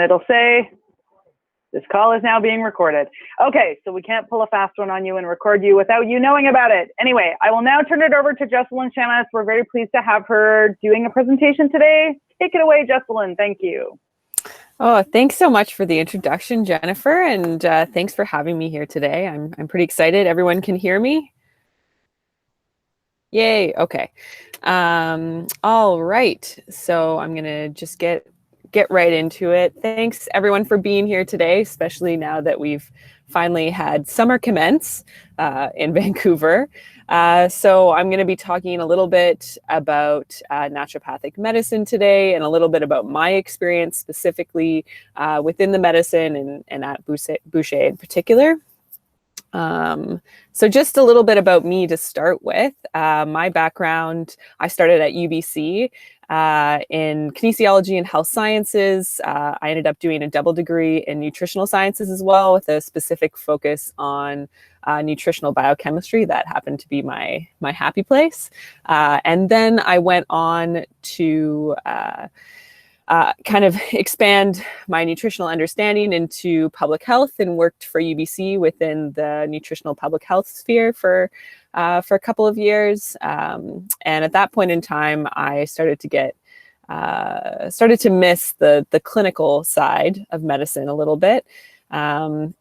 it'll say, this call is now being recorded. Okay, so we can't pull a fast one on you and record you without you knowing about it. Anyway, I will now turn it over to Jessalyn Shamess. We're very pleased to have her doing a presentation today. Take it away, Jessalyn. Thank you. Oh, thanks so much for the introduction, Jennifer, and thanks for having me here today. I'm pretty excited. Everyone can hear me? Yay, okay. All right, so I'm gonna just get right into it. Thanks everyone for being here today, especially now that we've finally had summer commence in Vancouver. So I'm going to be talking a little bit about naturopathic medicine today and a little bit about my experience specifically within the medicine and at Boucher in particular. So just a little bit about me to start with. My background, I started at UBC in kinesiology and health sciences. I ended up doing a double degree in nutritional sciences as well, with a specific focus on nutritional biochemistry. That happened to be my happy place. And then I went on to kind of expand my nutritional understanding into public health and worked for UBC within the nutritional public health sphere for a couple of years. And at that point in time, I started to miss the clinical side of medicine a little bit. And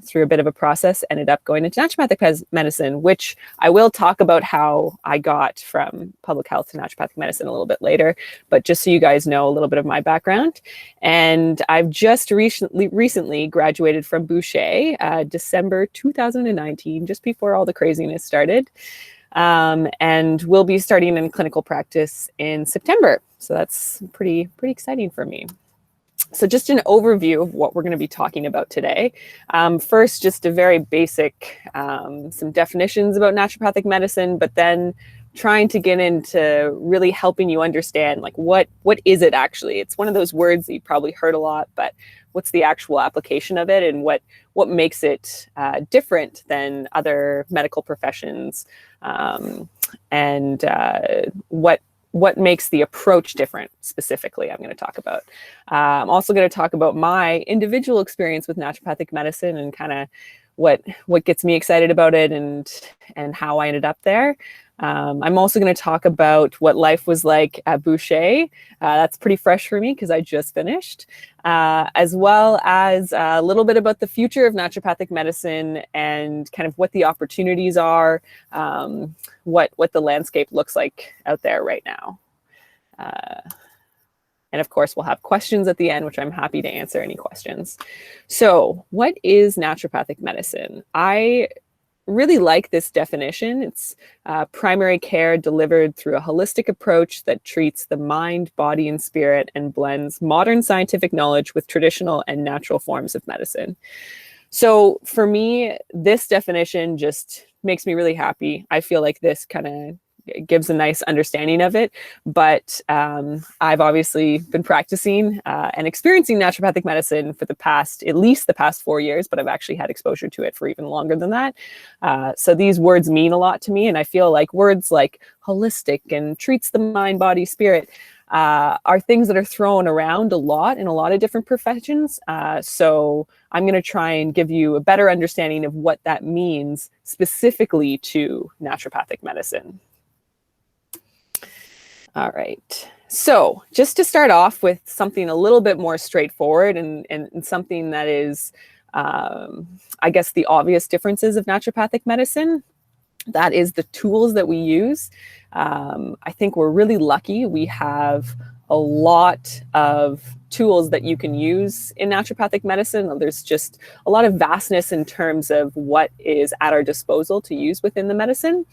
through a bit of a process, ended up going into naturopathic medicine, which I will talk about how I got from public health to naturopathic medicine a little bit later, but just so you guys know a little bit of my background. And I've just recently graduated from Boucher, December 2019, just before all the craziness started. And we'll be starting in clinical practice in September. So that's pretty exciting for me. So just an overview of what we're going to be talking about today. First, just a very basic, some definitions about naturopathic medicine, but then trying to get into really helping you understand, like, what is it actually? It's one of those words that you probably heard a lot, but what's the actual application of it, and what makes it different than other medical professions, and what makes the approach different specifically, I'm going to talk about. I'm also going to talk about my individual experience with naturopathic medicine and kind of what gets me excited about it and how I ended up there. I'm also going to talk about what life was like at Boucher. That's pretty fresh for me because I just finished, as well as a little bit about the future of naturopathic medicine and kind of what the opportunities are, what the landscape looks like out there right now. And of course, we'll have questions at the end, which I'm happy to answer any questions. So what is naturopathic medicine? I really like this definition. It's primary care delivered through a holistic approach that treats the mind, body, and spirit and blends modern scientific knowledge with traditional and natural forms of medicine. So for me, this definition just makes me really happy. I feel like this kind of gives a nice understanding of it, but I've obviously been practicing and experiencing naturopathic medicine for at least the past 4 years, but I've actually had exposure to it for even longer than that. So these words mean a lot to me, and I feel like words like holistic and treats the mind, body, spirit are things that are thrown around a lot in a lot of different professions. So I'm going to try and give you a better understanding of what that means specifically to naturopathic medicine. All right, so just to start off with something a little bit more straightforward and something that is, I guess, the obvious differences of naturopathic medicine, that is the tools that we use. I think we're really lucky. We have a lot of tools that you can use in naturopathic medicine. There's just a lot of vastness in terms of what is at our disposal to use within the medicine.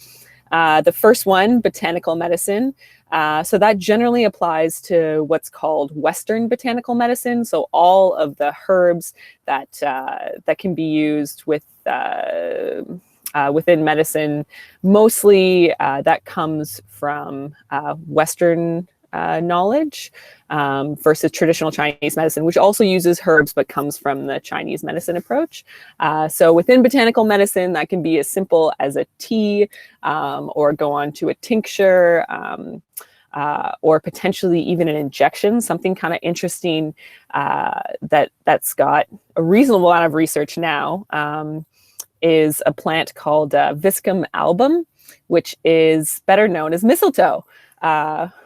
The first one, botanical medicine. So that generally applies to what's called Western botanical medicine. So all of the herbs that can be used within medicine, mostly that comes from Western knowledge versus traditional Chinese medicine, which also uses herbs but comes from the Chinese medicine approach. So within botanical medicine, that can be as simple as a tea or go on to a tincture. or potentially even an injection. Something kind of interesting that's got a reasonable amount of research now is a plant called Viscum album, which is better known as mistletoe,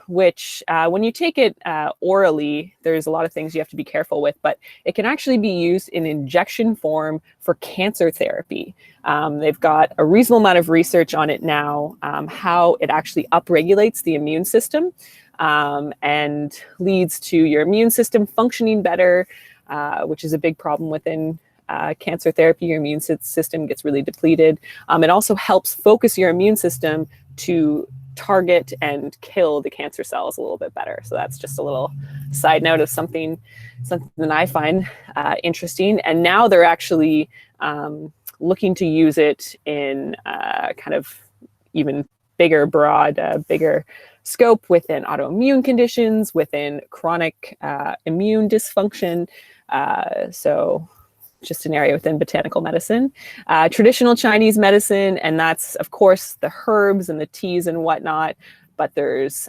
which when you take it orally, there's a lot of things you have to be careful with, but it can actually be used in injection form for cancer therapy. They've got a reasonable amount of research on it now, how it actually upregulates the immune system and leads to your immune system functioning better, which is a big problem within cancer therapy. Your immune system gets really depleted. It also helps focus your immune system to target and kill the cancer cells a little bit better. So that's just a little side note of something that I find interesting. And now they're actually looking to use it in kind of even bigger, bigger scope within autoimmune conditions, within chronic immune dysfunction. So just an area within botanical medicine, traditional Chinese medicine, and that's of course the herbs and the teas and whatnot, but there's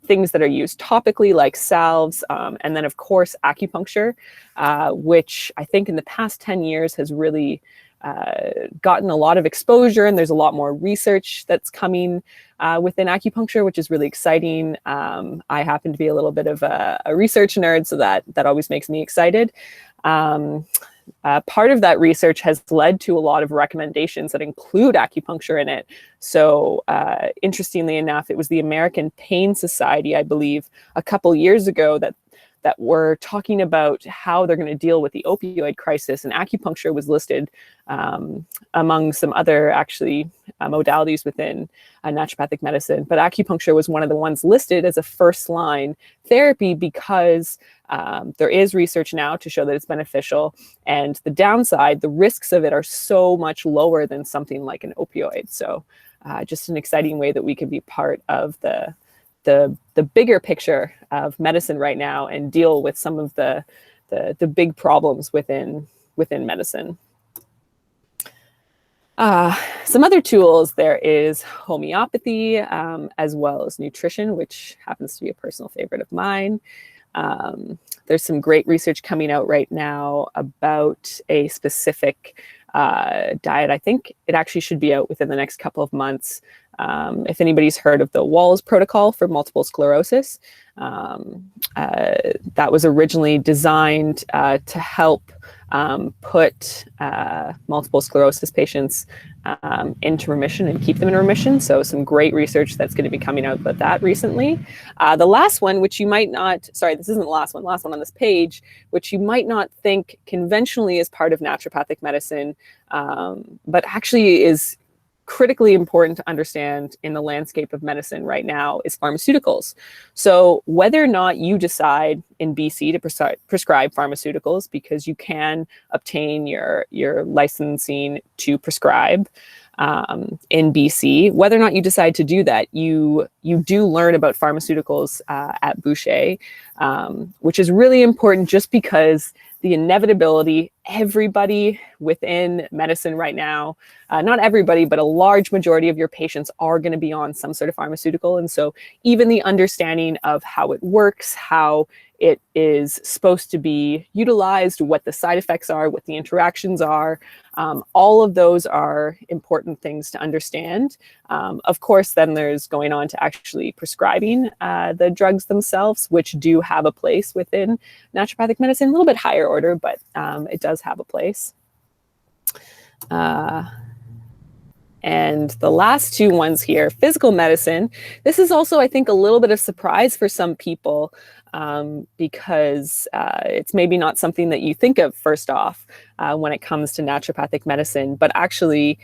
things that are used topically like salves, and then of course acupuncture, which I think in the past 10 years has really gotten a lot of exposure, and there's a lot more research that's coming within acupuncture, which is really exciting. I happen to be a little bit of a research nerd, so that always makes me excited. Part of that research has led to a lot of recommendations that include acupuncture in it. So interestingly enough, it was the American Pain Society, I believe, a couple years ago that were talking about how they're going to deal with the opioid crisis, and acupuncture was listed among some other actually modalities within naturopathic medicine. But acupuncture was one of the ones listed as a first-line therapy because there is research now to show that it's beneficial, and the downside, the risks of it are so much lower than something like an opioid. So just an exciting way that we can be part of the bigger picture of medicine right now and deal with some of the big problems within medicine. Some other tools, there is homeopathy, as well as nutrition, which happens to be a personal favorite of mine. There's some great research coming out right now about a specific diet. I think it actually should be out within the next couple of months. If anybody's heard of the Walls protocol for multiple sclerosis, that was originally designed to help put multiple sclerosis patients into remission and keep them in remission. So some great research that's going to be coming out about that recently. The last one, which you might not, sorry, this isn't the last one on this page, which you might not think conventionally is part of naturopathic medicine, but actually is critically important to understand in the landscape of medicine right now, is pharmaceuticals. So whether or not you decide in BC to prescribe pharmaceuticals, because you can obtain your licensing to prescribe in BC, whether or not you decide to do that, you do learn about pharmaceuticals at Boucher, which is really important just because the inevitability, everybody within medicine right now, not everybody, but a large majority of your patients are going to be on some sort of pharmaceutical. And so even the understanding of how it works, how it is supposed to be utilized, what the side effects are, what the interactions are, all of those are important things to understand. Of course, then there's going on to actually prescribing the drugs themselves, which do have a place within naturopathic medicine, a little bit higher order, but it does have a place. And the last two ones here, physical medicine. This is also, I think, a little bit of surprise for some people because it's maybe not something that you think of first off when it comes to naturopathic medicine, but actually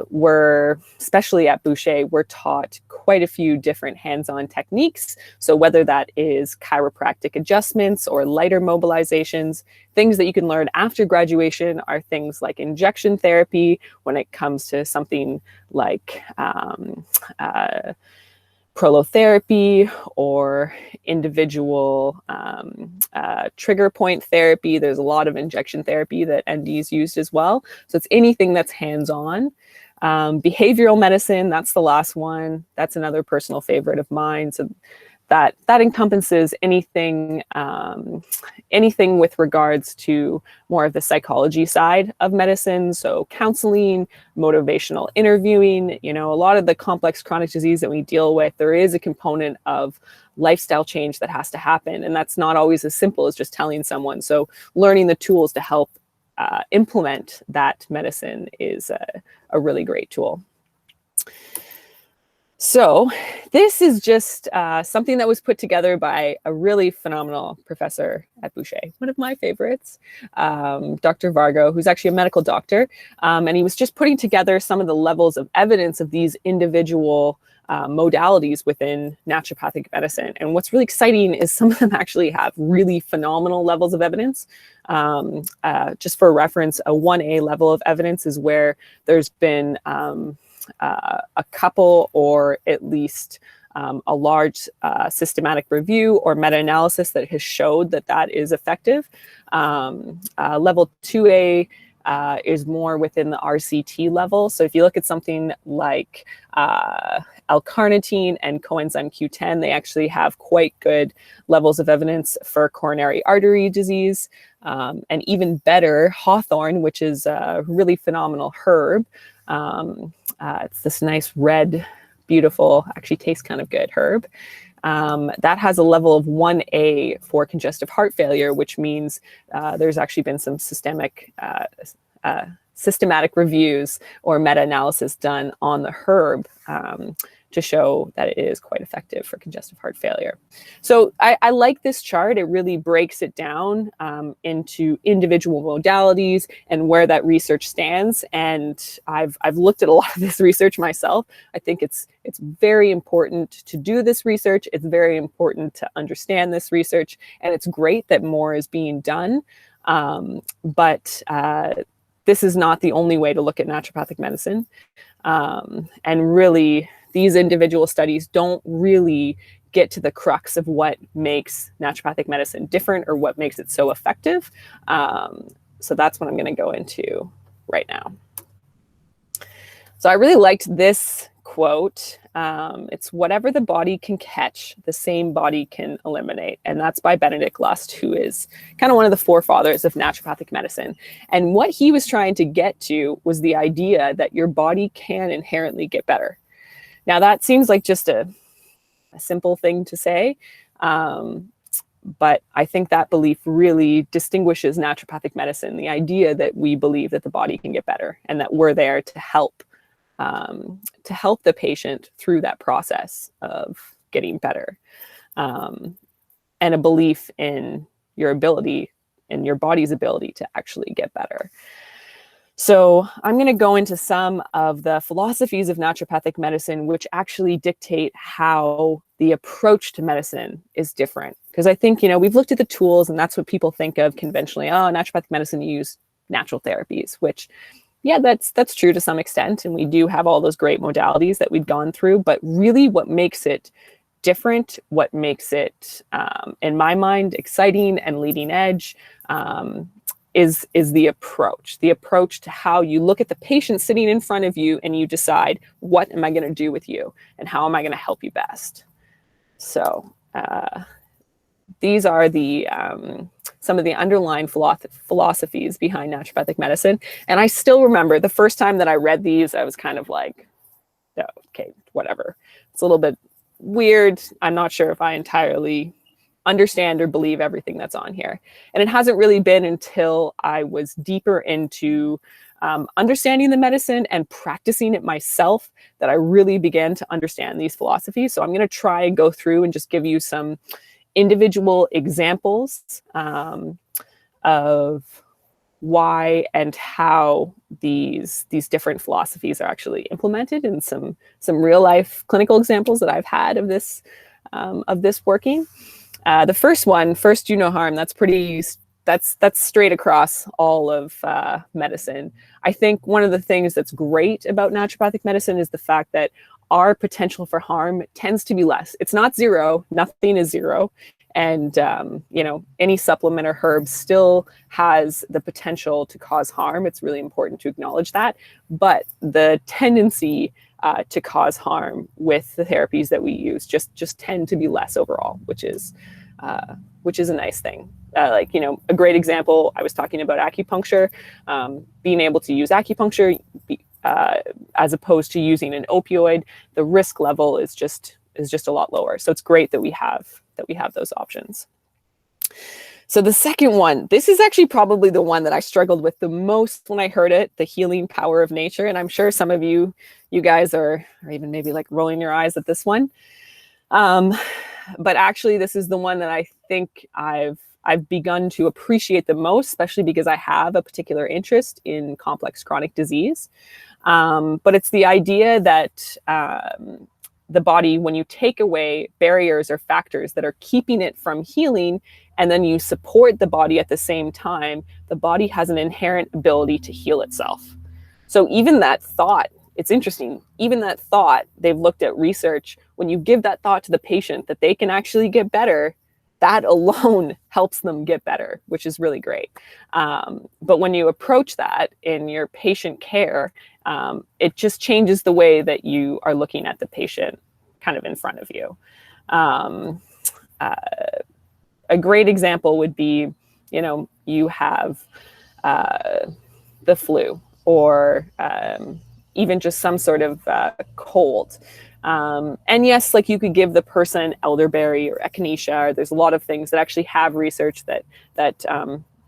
we're, especially at Boucher, we're taught quite a few different hands-on techniques. So whether that is chiropractic adjustments or lighter mobilizations, things that you can learn after graduation are things like injection therapy when it comes to something like prolotherapy or individual trigger point therapy. There's a lot of injection therapy that NDs used as well. So it's anything that's hands-on. Behavioral medicine, that's the last one. That's another personal favorite of mine. So that encompasses anything anything with regards to more of the psychology side of medicine. So counseling, motivational interviewing, a lot of the complex chronic disease that we deal with, there is a component of lifestyle change that has to happen. And that's not always as simple as just telling someone. So learning the tools to help implement that medicine is a really great tool. So this is just something that was put together by a really phenomenal professor at Boucher, one of my favorites, Dr. Vargo, who's actually a medical doctor. And he was just putting together some of the levels of evidence of these individual modalities within naturopathic medicine. And what's really exciting is some of them actually have really phenomenal levels of evidence. Just for reference, a 1A level of evidence is where there's been a couple or at least a large systematic review or meta-analysis that has showed that that is effective. Level 2A is more within the RCT level. So if you look at something like L-carnitine and coenzyme Q10, they actually have quite good levels of evidence for coronary artery disease. And even better, hawthorn, which is a really phenomenal herb. It's this nice red, beautiful, actually tastes kind of good herb. That has a level of 1A for congestive heart failure, which means there's actually been some systematic reviews or meta-analysis done on the herb to show that it is quite effective for congestive heart failure. So I like this chart. It really breaks it down into individual modalities and where that research stands. And I've looked at a lot of this research myself. I think it's very important to do this research. It's very important to understand this research. And it's great that more is being done. But this is not the only way to look at naturopathic medicine. And really, these individual studies don't really get to the crux of what makes naturopathic medicine different or what makes it so effective. So that's what I'm going to go into right now. So I really liked this quote. It's whatever the body can catch, the same body can eliminate. And that's by Benedict Lust, who is kind of one of the forefathers of naturopathic medicine. And what he was trying to get to was the idea that your body can inherently get better. Now, that seems like just a simple thing to say, but I think that belief really distinguishes naturopathic medicine, the idea that we believe that the body can get better and that we're there to help the patient through that process of getting better, and a belief in your ability, in your body's ability to actually get better. So I'm going to go into some of the philosophies of naturopathic medicine, which actually dictate how the approach to medicine is different. Because I think, we've looked at the tools and that's what people think of conventionally. Oh, naturopathic medicine, you use natural therapies, which, yeah, that's true to some extent. And we do have all those great modalities that we've gone through. But really what makes it different, what makes it, in my mind, exciting and leading edge, is the approach to how you look at the patient sitting in front of you and you decide, what am I going to do with you and how am I going to help you best? So these are the some of the underlying philosophies behind naturopathic medicine. And I still remember the first time that I read these, I was kind of like, oh, okay, whatever. It's a little bit weird. I'm not sure if I entirely understand or believe everything that's on here. And it hasn't really been until I was deeper into understanding the medicine and practicing it myself that I really began to understand these philosophies. So I'm going to try and go through and just give you some individual examples of why and how these different philosophies are actually implemented, and some real life clinical examples that I've had of this working. The first one, first do no harm, that's straight across all of medicine. I think one of the things that's great about naturopathic medicine is the fact that our potential for harm tends to be less. It's not zero, nothing is zero. And, you know, any supplement or herb still has the potential to cause harm. It's really important to acknowledge that. But the tendency to cause harm with the therapies that we use just tend to be less overall, which is a nice thing. Like, you know, a great example, I was talking about acupuncture, being able to use acupuncture as opposed to using an opioid, the risk level is just a lot lower. So it's great that we have those options. So the second one, this is actually probably the one that I struggled with the most when I heard it, the healing power of nature. And I'm sure some of you guys are even maybe like rolling your eyes at this one. But actually, this is the one that I think I've begun to appreciate the most, especially because I have a particular interest in complex chronic disease. But it's the idea that the body, when you take away barriers or factors that are keeping it from healing, and then you support the body at the same time, the body has an inherent ability to heal itself. So even that thought, it's interesting, even that thought, they've looked at research, when you give that thought to the patient that they can actually get better, that alone helps them get better, which is really great. But when you approach that in your patient care, it just changes the way that you are looking at the patient kind of in front of you. A great example would be, you know, you have the flu or even just some sort of cold. And yes, like you could give the person elderberry or echinacea, or there's a lot of things that actually have research that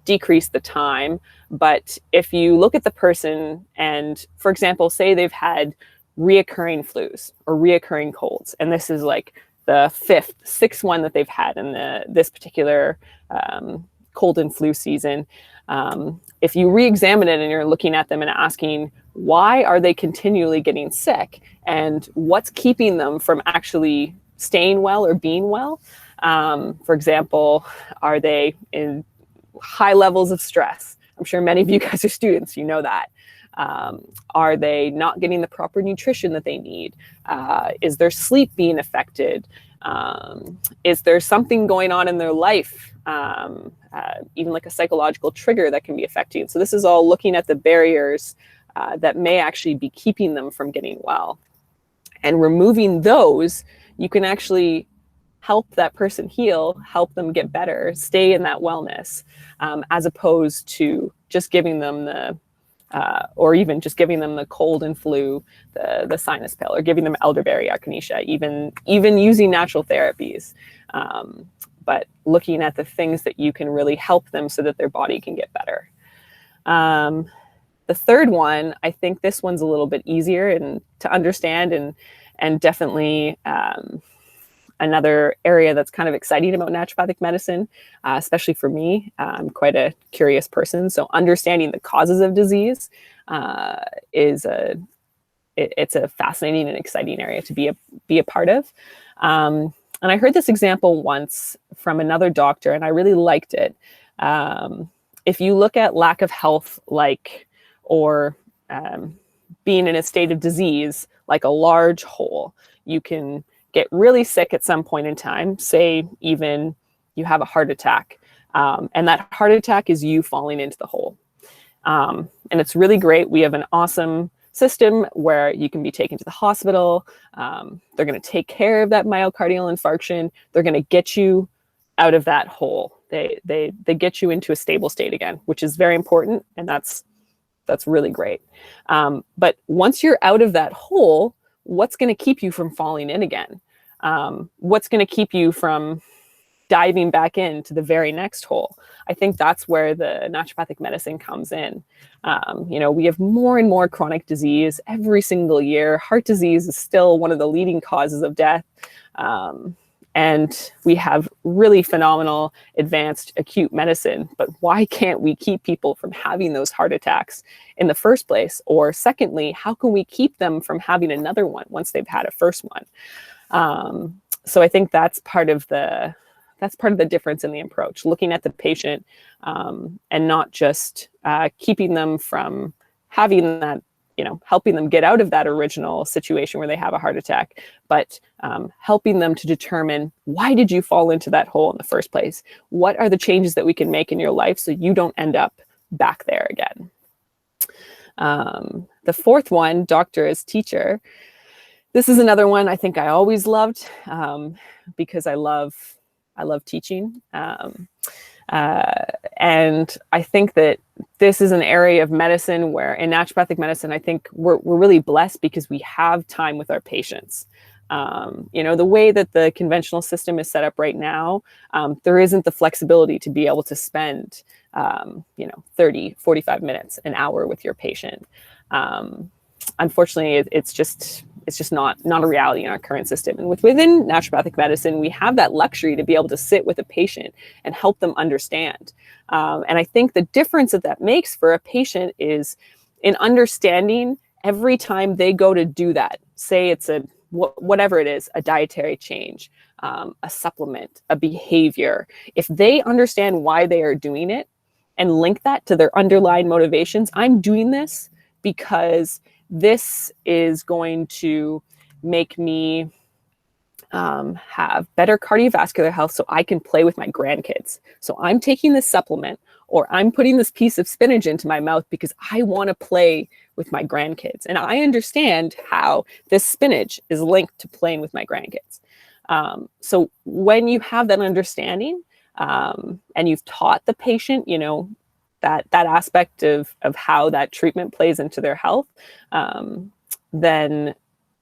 decrease the time. But if you look at the person and, for example, say they've had reoccurring flus or reoccurring colds, and this is like the sixth one that they've had in this particular cold and flu season. If you re-examine it and you're looking at them and asking, why are they continually getting sick and what's keeping them from actually staying well or being well? For example, are they in high levels of stress? I'm sure many of you guys are students, you know that. Are they not getting the proper nutrition that they need? Is their sleep being affected? Is there something going on in their life? Even like a psychological trigger that can be affecting. So this is all looking at the barriers that may actually be keeping them from getting well. And removing those, you can actually help that person heal, help them get better, stay in that wellness, as opposed to just giving them or even just giving them the cold and flu, the sinus pill, or giving them elderberry, echinacea, even using natural therapies. But looking at the things that you can really help them so that their body can get better. The third one, I think this one's a little bit easier and to understand and definitely another area that's kind of exciting about naturopathic medicine, especially for me. I'm quite a curious person, so understanding the causes of disease it's a fascinating and exciting area to be a part of. And I heard this example once from another doctor, and I really liked it. If you look at lack of health, or being in a state of disease, like a large hole, you can get really sick at some point in time, say even you have a heart attack, and that heart attack is you falling into the hole. And it's really great. We have an awesome system where you can be taken to the hospital. They're going to take care of that myocardial infarction. They're going to get you out of that hole. They get you into a stable state again, which is very important, and that's really great. But once you're out of that hole, what's going to keep you from falling in again? What's going to keep you from diving back into the very next hole? I think that's where the naturopathic medicine comes in. We have more and more chronic disease every single year. Heart disease is still one of the leading causes of death. And we have really phenomenal advanced acute medicine, but why can't we keep people from having those heart attacks in the first place? Or secondly, how can we keep them from having another one once they've had a first one? So I think that's part of the difference in the approach, looking at the patient and not just keeping them from having helping them get out of that original situation where they have a heart attack, but helping them to determine, why did you fall into that hole in the first place? What are the changes that we can make in your life so you don't end up back there again? The fourth one, doctor as teacher. This is another one I think I always loved because I love teaching. And I think that this is an area of medicine where, in naturopathic medicine, I think we're really blessed because we have time with our patients. The way that the conventional system is set up right now, there isn't the flexibility to be able to spend, 30, 45 minutes, an hour with your patient. Unfortunately, it's just not a reality in our current system. And within naturopathic medicine, we have that luxury to be able to sit with a patient and help them understand. And I think the difference that makes for a patient is in understanding every time they go to do that. Say it's whatever it is, a dietary change, a supplement, a behavior. If they understand why they are doing it and link that to their underlying motivations, I'm doing this because this is going to make me have better cardiovascular health so I can play with my grandkids. So I'm taking this supplement, or I'm putting this piece of spinach into my mouth because I want to play with my grandkids. And I understand how this spinach is linked to playing with my grandkids. So when you have that understanding and you've taught the patient, that aspect of how that treatment plays into their health, then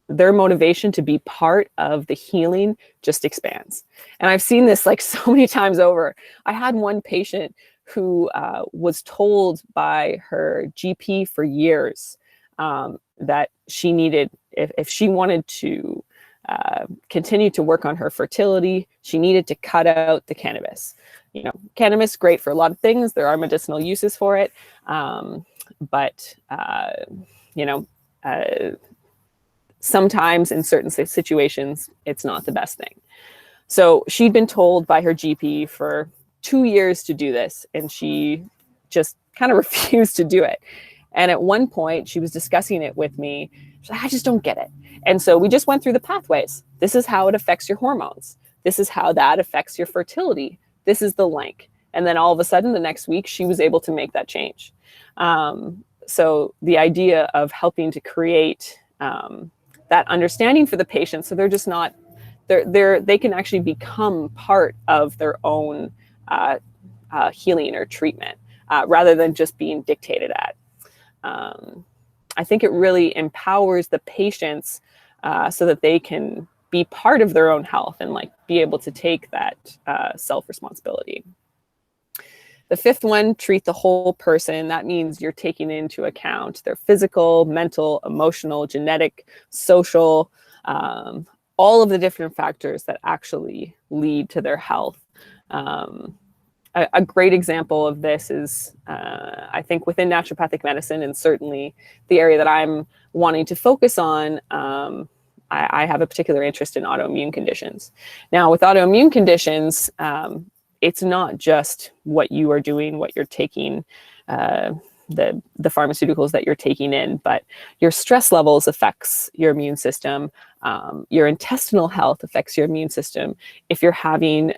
their motivation to be part of the healing just expands. And I've seen this like so many times over. I had one patient who was told by her GP for years that she needed, if she wanted to continue to work on her fertility, she needed to cut out the cannabis. Cannabis, great for a lot of things. There are medicinal uses for it. But sometimes in certain situations, it's not the best thing. So she'd been told by her GP for 2 years to do this, and she just kind of refused to do it. And at one point, she was discussing it with me. She's like, I just don't get it. And so we just went through the pathways. This is how it affects your hormones. This is how that affects your fertility. This is the link. And then all of a sudden, the next week, she was able to make that change. So the idea of helping to create that understanding for the patient, so they're just not, they can actually become part of their own healing or treatment rather than just being dictated at. I think it really empowers the patients so that they can be part of their own health and be able to take that self-responsibility. The fifth one, treat the whole person. That means you're taking into account their physical, mental, emotional, genetic, social, all of the different factors that actually lead to their health. A great example of this is, I think, within naturopathic medicine, and certainly the area that I'm wanting to focus on, I have a particular interest in autoimmune conditions. Now, with autoimmune conditions, it's not just what you are doing, what you're taking, the pharmaceuticals that you're taking in, but your stress levels affects your immune system. Your intestinal health affects your immune system. If you're having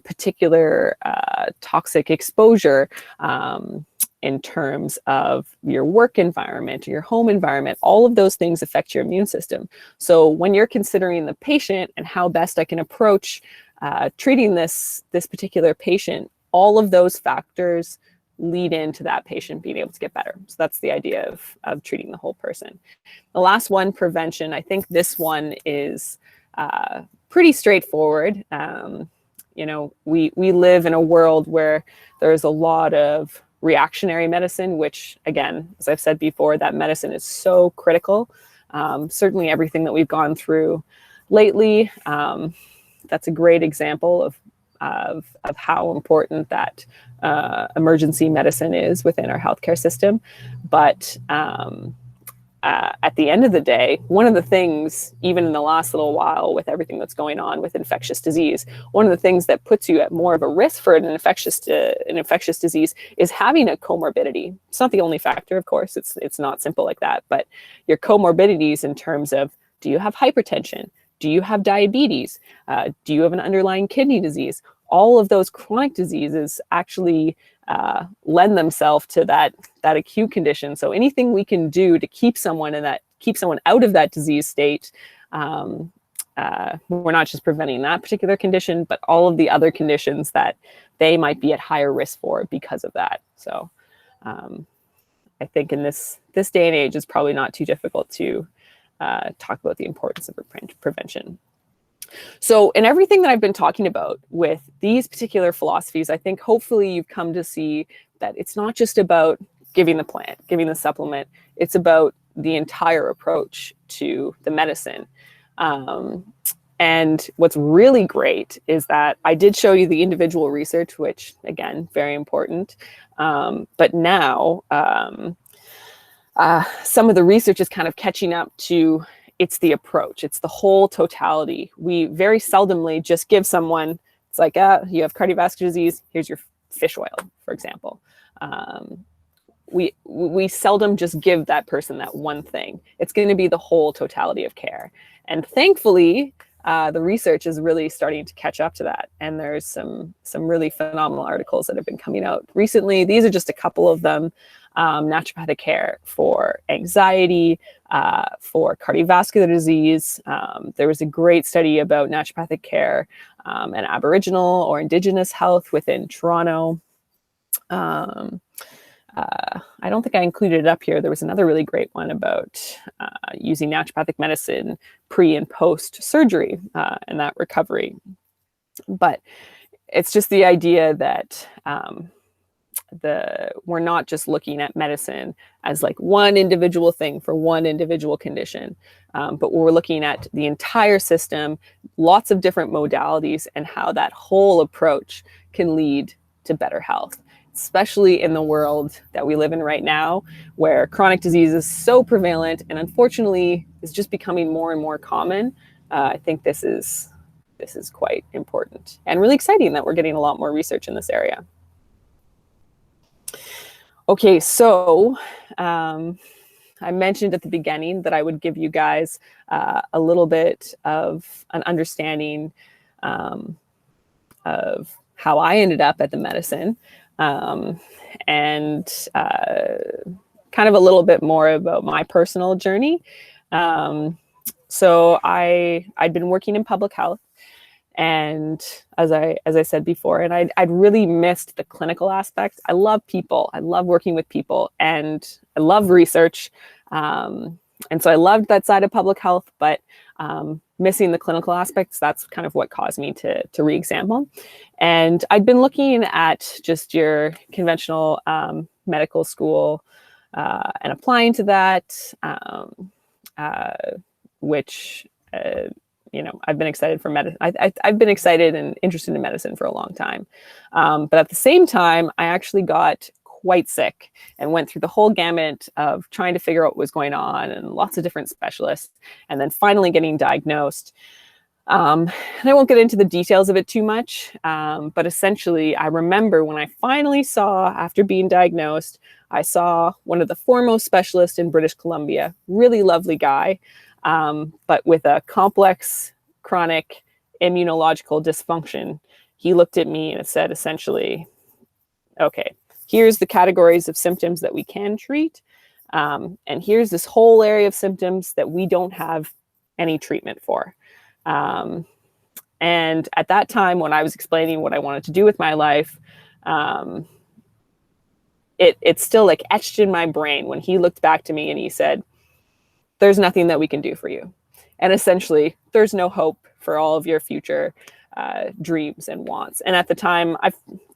particular toxic exposure in terms of your work environment or your home environment, all of those things affect your immune system. So when you're considering the patient and how best I can approach treating this particular patient, all of those factors lead into that patient being able to get better. So that's the idea of treating the whole person. The last one, prevention. I think this one is pretty straightforward. We live in a world where there's a lot of reactionary medicine, which, again, as I've said before, that medicine is so critical. Certainly everything that we've gone through lately, that's a great example of how important that emergency medicine is within our healthcare system. But at the end of the day, one of the things, even in the last little while with everything that's going on with infectious disease, one of the things that puts you at more of a risk for an infectious disease is having a comorbidity. It's not the only factor, of course. It's not simple like that. But your comorbidities in terms of, do you have hypertension? Do you have diabetes? Do you have an underlying kidney disease? All of those chronic diseases actually lend themselves to that acute condition. So anything we can do to keep someone out of that disease state, we're not just preventing that particular condition, but all of the other conditions that they might be at higher risk for because of that. So I think in this day and age, it's probably not too difficult to talk about the importance of prevention. So in everything that I've been talking about with these particular philosophies, I think hopefully you've come to see that it's not just about giving the plant, giving the supplement, it's about the entire approach to the medicine. And what's really great is that I did show you the individual research, which again, very important. But now some of the research is kind of catching up to it's the approach. It's the whole totality. We very seldomly just give someone, it's like, you have cardiovascular disease, here's your fish oil, for example. We seldom just give that person that one thing. It's going to be the whole totality of care. And thankfully, the research is really starting to catch up to that. And there's some really phenomenal articles that have been coming out recently. These are just a couple of them. Naturopathic care for anxiety, for cardiovascular disease. There was a great study about naturopathic care and Aboriginal or Indigenous health within Toronto. I don't think I included it up here. There was another really great one about using naturopathic medicine pre and post surgery and that recovery. But it's just the idea that we're not just looking at medicine as like one individual thing for one individual condition, but we're looking at the entire system, lots of different modalities, and how that whole approach can lead to better health, especially in the world that we live in right now, where chronic disease is so prevalent and unfortunately is just becoming more and more common. I think this is quite important and really exciting that we're getting a lot more research in this area. Okay, so I mentioned at the beginning that I would give you guys a little bit of an understanding of how I ended up at the medicine, and kind of a little bit more about my personal journey. So I'd been working in public health. And as I said before, and I'd really missed the clinical aspect. I love people. I love working with people, and I love research. And so I loved that side of public health, but missing the clinical aspects, that's kind of what caused me to re-examine. And I'd been looking at just your conventional medical school and applying to that, which I've been excited for medicine. I've been excited and interested in medicine for a long time. But at the same time, I actually got quite sick and went through the whole gamut of trying to figure out what was going on and lots of different specialists, and then finally getting diagnosed. And I won't get into the details of it too much, but essentially I remember when I finally saw, after being diagnosed, I saw one of the foremost specialists in British Columbia, really lovely guy, but with a complex chronic immunological dysfunction. He looked at me and said, essentially, okay, here's the categories of symptoms that we can treat. And here's this whole area of symptoms that we don't have any treatment for. And at that time, when I was explaining what I wanted to do with my life, it's still like etched in my brain when he looked back to me and he said, there's nothing that we can do for you. And essentially, there's no hope for all of your future dreams and wants. And at the time,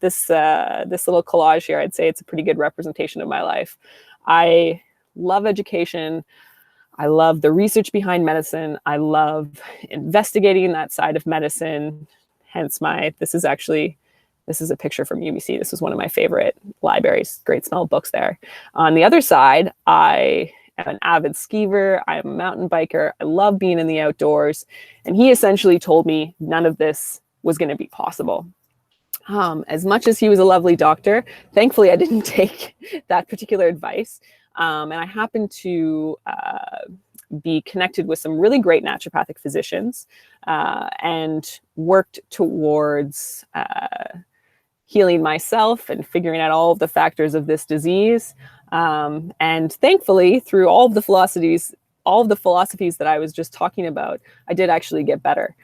this little collage here, I'd say it's a pretty good representation of my life. I love education. I love the research behind medicine. I love investigating that side of medicine. Hence this is a picture from UBC. This was one of my favorite libraries, great small books there. On the other side, I am an avid skier. I'm a mountain biker. I love being in the outdoors. And he essentially told me none of this was going to be possible. As much as he was a lovely doctor, thankfully I didn't take that particular advice. And I happened to be connected with some really great naturopathic physicians and worked towards healing myself and figuring out all of the factors of this disease. And thankfully, through all of the philosophies that I was just talking about, I did actually get better.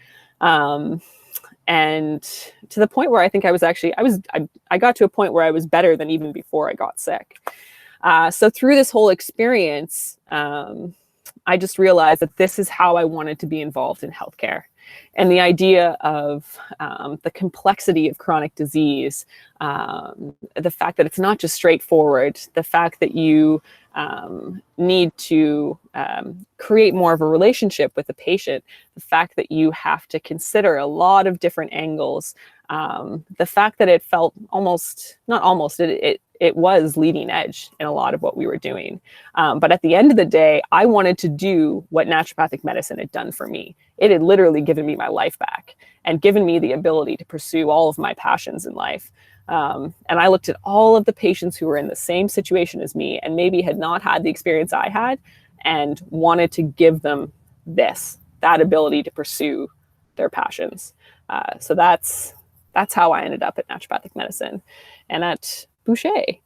And to the point where I think I got to a point where I was better than even before I got sick. So through this whole experience, I just realized that this is how I wanted to be involved in healthcare. And the idea of the complexity of chronic disease, the fact that it's not just straightforward, the fact that you need to create more of a relationship with the patient, the fact that you have to consider a lot of different angles, the fact that it felt it was leading edge in a lot of what we were doing. But at the end of the day, I wanted to do what naturopathic medicine had done for me. It had literally given me my life back and given me the ability to pursue all of my passions in life. And I looked at all of the patients who were in the same situation as me and maybe had not had the experience I had and wanted to give them that ability to pursue their passions. So that's how I ended up at naturopathic medicine and at Boucher.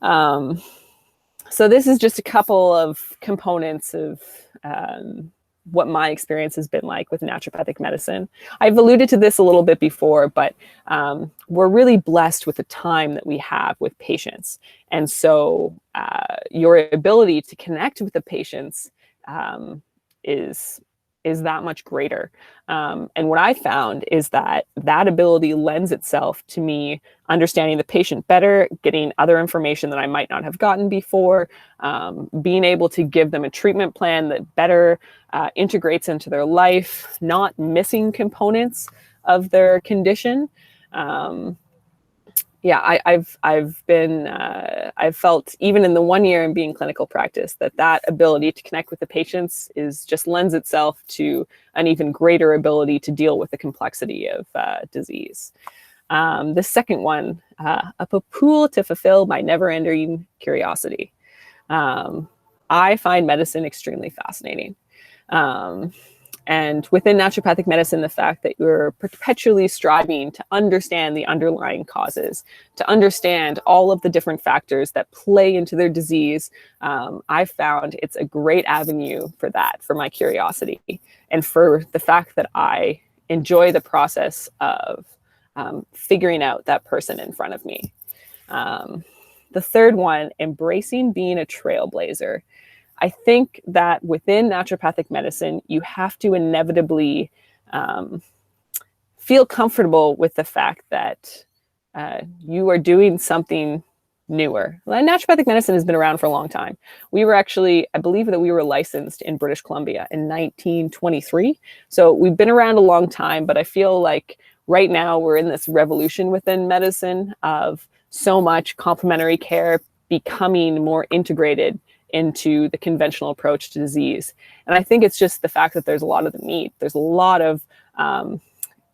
So this is just a couple of components of what my experience has been like with naturopathic medicine. I've alluded to this a little bit before, but we're really blessed with the time that we have with patients. And so your ability to connect with the patients is that much greater. And what I found is that ability lends itself to me understanding the patient better, getting other information that I might not have gotten before, being able to give them a treatment plan that better integrates into their life, not missing components of their condition. I've felt even in the 1 year in being clinical practice that ability to connect with the patients just lends itself to an even greater ability to deal with the complexity of disease. The second one, a pool to fulfill my never-ending curiosity. I find medicine extremely fascinating. And within naturopathic medicine, the fact that you're perpetually striving to understand the underlying causes, to understand all of the different factors that play into their disease, I found it's a great avenue for that, for my curiosity, and for the fact that I enjoy the process of figuring out that person in front of me. The third one, embracing being a trailblazer. I think that within naturopathic medicine, you have to inevitably feel comfortable with the fact that you are doing something newer. Naturopathic medicine has been around for a long time. I believe that we were licensed in British Columbia in 1923. So we've been around a long time, but I feel like right now we're in this revolution within medicine of so much complementary care becoming more integrated into the conventional approach to disease. And I think it's just the fact that there's a lot of the need. There's a lot of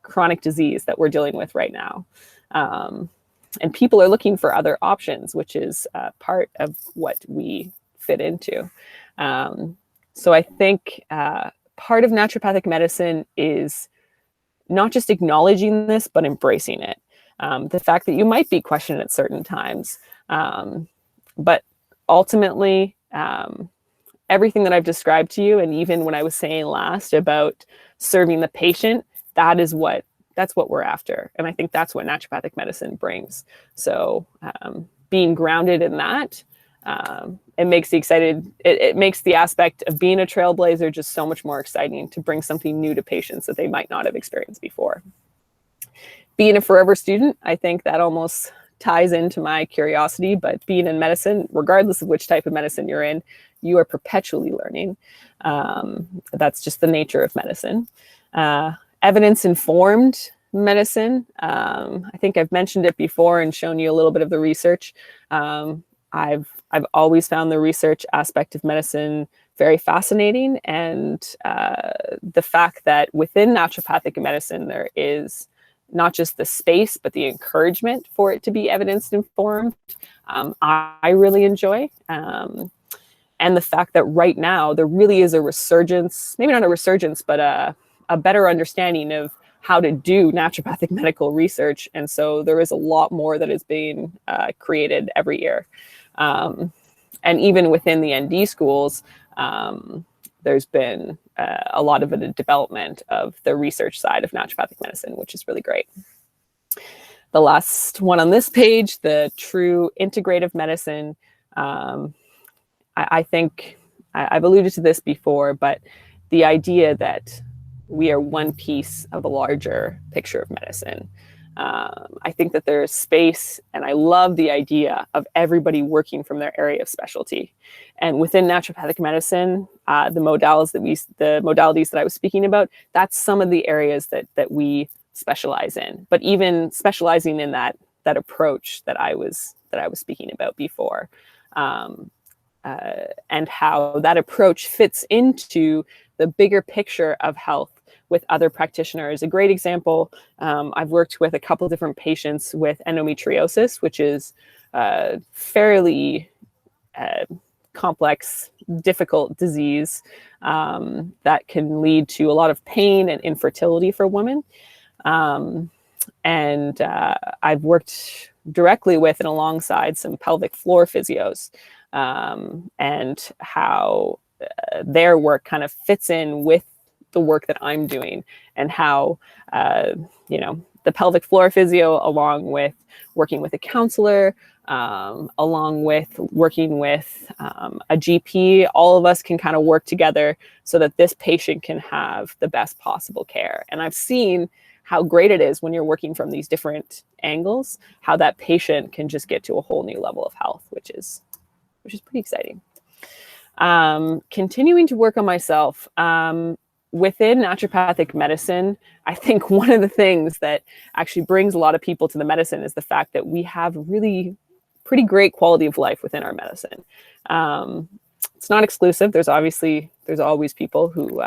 chronic disease that we're dealing with right now. And people are looking for other options, which is part of what we fit into. So I think part of naturopathic medicine is not just acknowledging this, but embracing it. The fact that you might be questioned at certain times, but ultimately, everything that I've described to you, and even when I was saying last about serving the patient, that's what we're after. And I think that's what naturopathic medicine brings. So being grounded in that, it makes the aspect of being a trailblazer just so much more exciting to bring something new to patients that they might not have experienced before. Being a forever student, I think that almost ties into my curiosity, but being in medicine, regardless of which type of medicine you're in, you are perpetually learning. That's just the nature of medicine. Evidence-informed medicine. I think I've mentioned it before and shown you a little bit of the research. I've always found the research aspect of medicine very fascinating, and the fact that within naturopathic medicine there is not just the space but the encouragement for it to be evidence informed, I really enjoy. And the fact that right now there really is a resurgence, maybe not a resurgence, but a better understanding of how to do naturopathic medical research. And so there is a lot more that is being created every year. And even within the ND schools, there's been a lot of a development of the research side of naturopathic medicine, which is really great. The last one on this page, the true integrative medicine. I think I've alluded to this before, but the idea that we are one piece of a larger picture of medicine. I think that there is space, and I love the idea of everybody working from their area of specialty. And within naturopathic medicine, the modalities that I was speaking about, that's some of the areas that we specialize in. But even specializing in that approach that I was speaking about before. And how that approach fits into the bigger picture of health with other practitioners. A great example, I've worked with a couple of different patients with endometriosis, which is a fairly complex, difficult disease that can lead to a lot of pain and infertility for women. And I've worked directly with and alongside some pelvic floor physios, and how their work kind of fits in with the work that I'm doing, and how, the pelvic floor physio, along with working with a counselor, along with working with a GP, all of us can kind of work together so that this patient can have the best possible care. And I've seen how great it is when you're working from these different angles, how that patient can just get to a whole new level of health, which is pretty exciting. Continuing to work on myself. Within naturopathic medicine, I think one of the things that actually brings a lot of people to the medicine is the fact that we have really pretty great quality of life within our medicine. It's not exclusive. There's always people who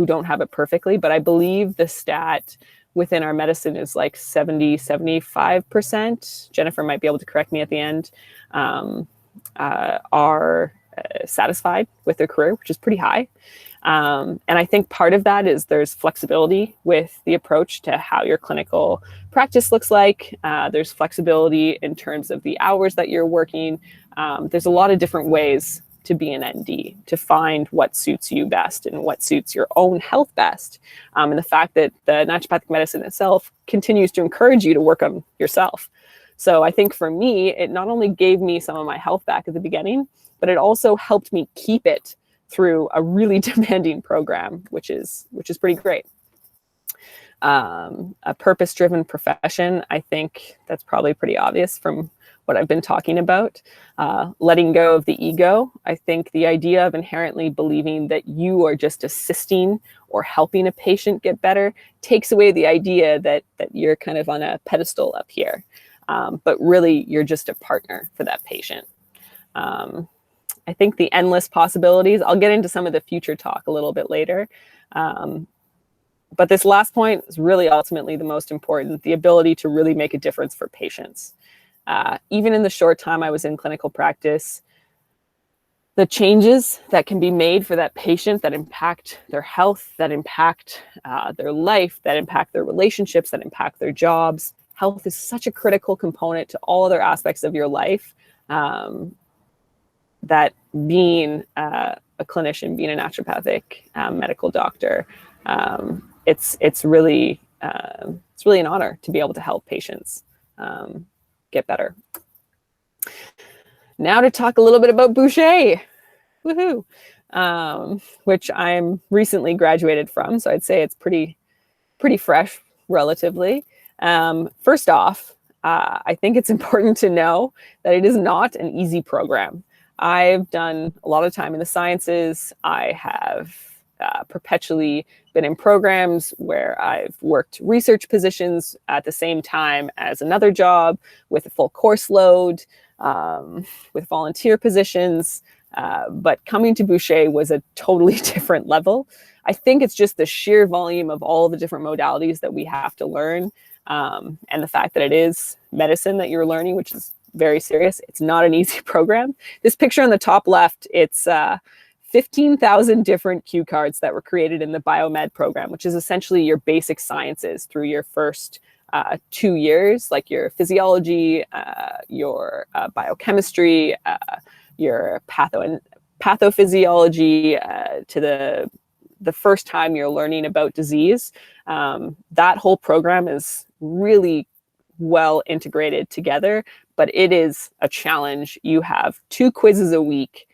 don't have it perfectly, but I believe the stat within our medicine is like 75%. Jennifer might be able to correct me at the end. Are satisfied with their career, which is pretty high. And I think part of that is there's flexibility with the approach to how your clinical practice looks like. There's flexibility in terms of the hours that you're working. There's a lot of different ways to be an ND, to find what suits you best and what suits your own health best. And the fact that the naturopathic medicine itself continues to encourage you to work on yourself. So I think for me, it not only gave me some of my health back at the beginning, but it also helped me keep it through a really demanding program, which is pretty great. A purpose-driven profession, I think that's probably pretty obvious from what I've been talking about. Letting go of the ego. I think the idea of inherently believing that you are just assisting or helping a patient get better takes away the idea that you're kind of on a pedestal up here. But really, you're just a partner for that patient. I think the endless possibilities, I'll get into some of the future talk a little bit later. But this last point is really ultimately the most important, the ability to really make a difference for patients. Even in the short time I was in clinical practice, the changes that can be made for that patient that impact their health, that impact their life, that impact their relationships, that impact their jobs. Health is such a critical component to all other aspects of your life, that being a clinician, being a naturopathic medical doctor, it's really an honor to be able to help patients get better. Now to talk a little bit about Boucher, woohoo, which I'm recently graduated from, so I'd say it's pretty fresh relatively. First off, I think it's important to know that it is not an easy program. I've done a lot of time in the sciences. I have perpetually been in programs where I've worked research positions at the same time as another job with a full course load. with volunteer positions. But coming to Boucher was a totally different level. I think it's just the sheer volume of all the different modalities that we have to learn, and the fact that it is medicine that you're learning, which is very serious. It's not an easy program. This picture on the top left, it's 15,000 different cue cards that were created in the biomed program, which is essentially your basic sciences through your first 2 years, like your physiology, your biochemistry, your pathophysiology, to the first time you're learning about disease. That whole program is really well integrated together, but it is a challenge. You have 2 quizzes a week,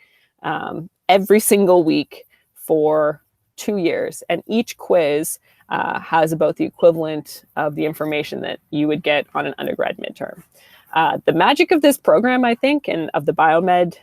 every single week for 2 years, and each quiz has about the equivalent of the information that you would get on an undergrad midterm. The magic of this program, I think, and of the biomed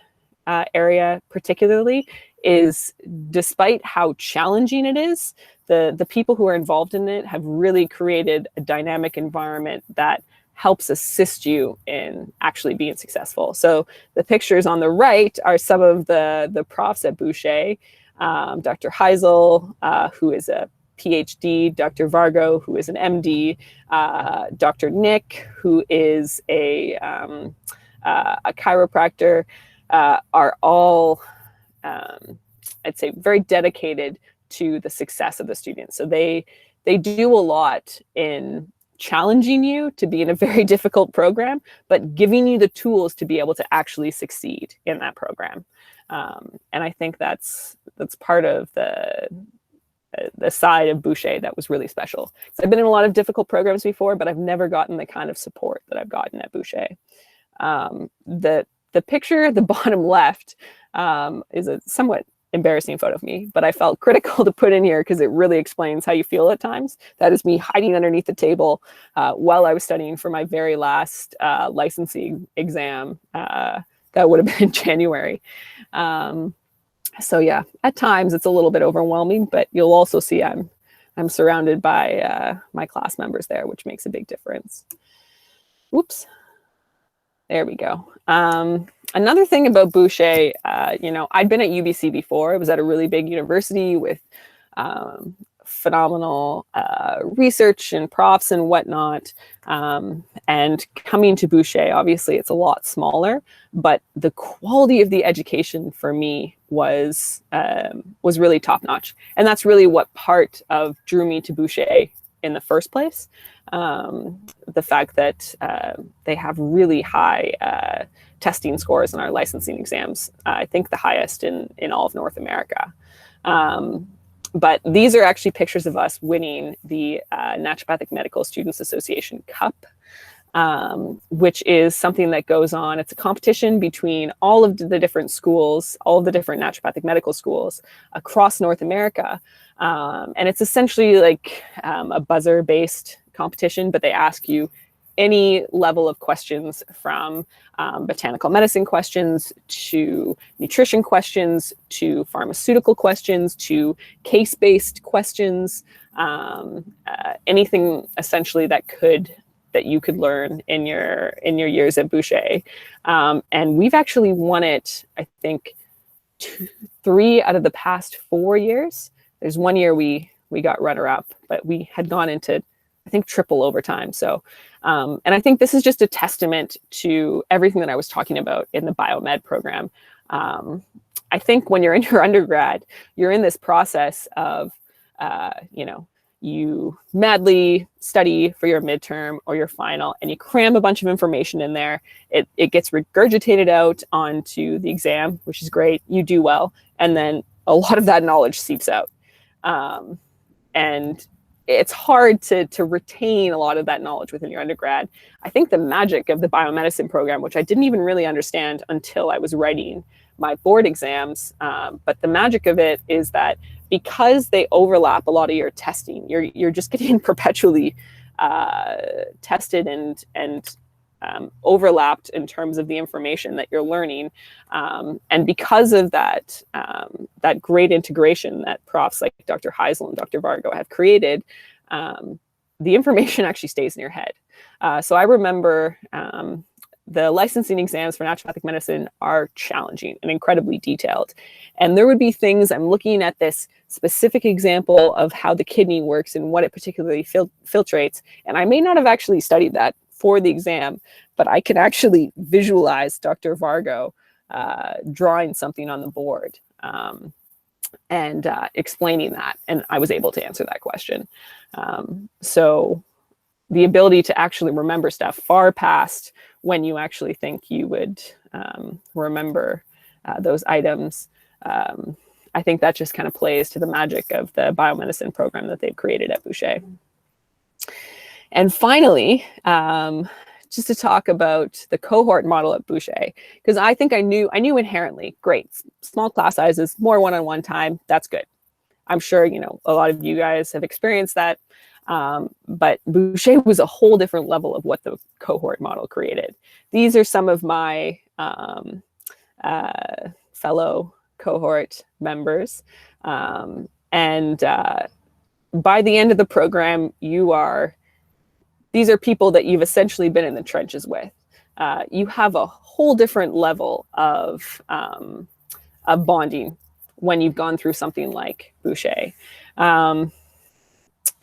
area particularly, is despite how challenging it is, the people who are involved in it have really created a dynamic environment that helps assist you in actually being successful. So the pictures on the right are some of the profs at Boucher. Dr. Heisel, who is a PhD, Dr. Vargo, who is an MD, Dr. Nick, who is a chiropractor, are all, I'd say, very dedicated to the success of the students. So they do a lot in challenging you to be in a very difficult program, but giving you the tools to be able to actually succeed in that program. And I think that's part of the side of Boucher that was really special. So I've been in a lot of difficult programs before, but I've never gotten the kind of support that I've gotten at Boucher. The picture at the bottom left is a somewhat embarrassing photo of me, but I felt critical to put in here because it really explains how you feel at times. That is me hiding underneath the table while I was studying for my very last licensing exam. That would have been in January. So yeah, at times it's a little bit overwhelming, but you'll also see I'm surrounded by my class members there, which makes a big difference. Oops. There we go. Another thing about Boucher, I'd been at UBC before. I was at a really big university with phenomenal research and profs and whatnot. And coming to Boucher, obviously it's a lot smaller, but the quality of the education for me was really top notch. And that's really what part of drew me to Boucher in the first place. The fact that they have really high testing scores in our licensing exams. I think the highest in all of North America. But these are actually pictures of us winning the Naturopathic Medical Students Association Cup, which is something that goes on. It's a competition between all of the different schools, all of the different naturopathic medical schools across North America. And it's essentially like a buzzer-based competition, but they ask you any level of questions from botanical medicine questions to nutrition questions to pharmaceutical questions to case-based questions, anything essentially that you could learn in your years at Boucher. And we've actually won it, I think, 3 out of the past 4 years. There's 1 year we got runner-up, but we had gone into, I think, triple overtime. So, and I think this is just a testament to everything that I was talking about in the biomed program. I think when you're in your undergrad, you're in this process of, you madly study for your midterm or your final, and you cram a bunch of information in there. It gets regurgitated out onto the exam, which is great. You do well. And then a lot of that knowledge seeps out. And it's hard to retain a lot of that knowledge within your undergrad. I think the magic of the biomedicine program, which I didn't even really understand until I was writing my board exams, but the magic of it is that because they overlap a lot of your testing, you're just getting perpetually tested and overlapped in terms of the information that you're learning. And because of that, that great integration that profs like Dr. Heisel and Dr. Vargo have created, the information actually stays in your head. So I remember the licensing exams for naturopathic medicine are challenging and incredibly detailed. And there would be things, I'm looking at this specific example of how the kidney works and what it particularly filtrates. And I may not have actually studied that for the exam, but I can actually visualize Dr. Vargo drawing something on the board and explaining that. And I was able to answer that question. So the ability to actually remember stuff far past when you actually think you would remember those items. I think that just kind of plays to the magic of the biomedicine program that they've created at Boucher. And finally, just to talk about the cohort model at Boucher, because I think I knew inherently, great, small class sizes, more one-on-one time, that's good. I'm sure, you know, a lot of you guys have experienced that. But Boucher was a whole different level of what the cohort model created. These are some of my fellow cohort members. By the end of the program, these are people that you've essentially been in the trenches with. You have a whole different level of bonding when you've gone through something like Boucher.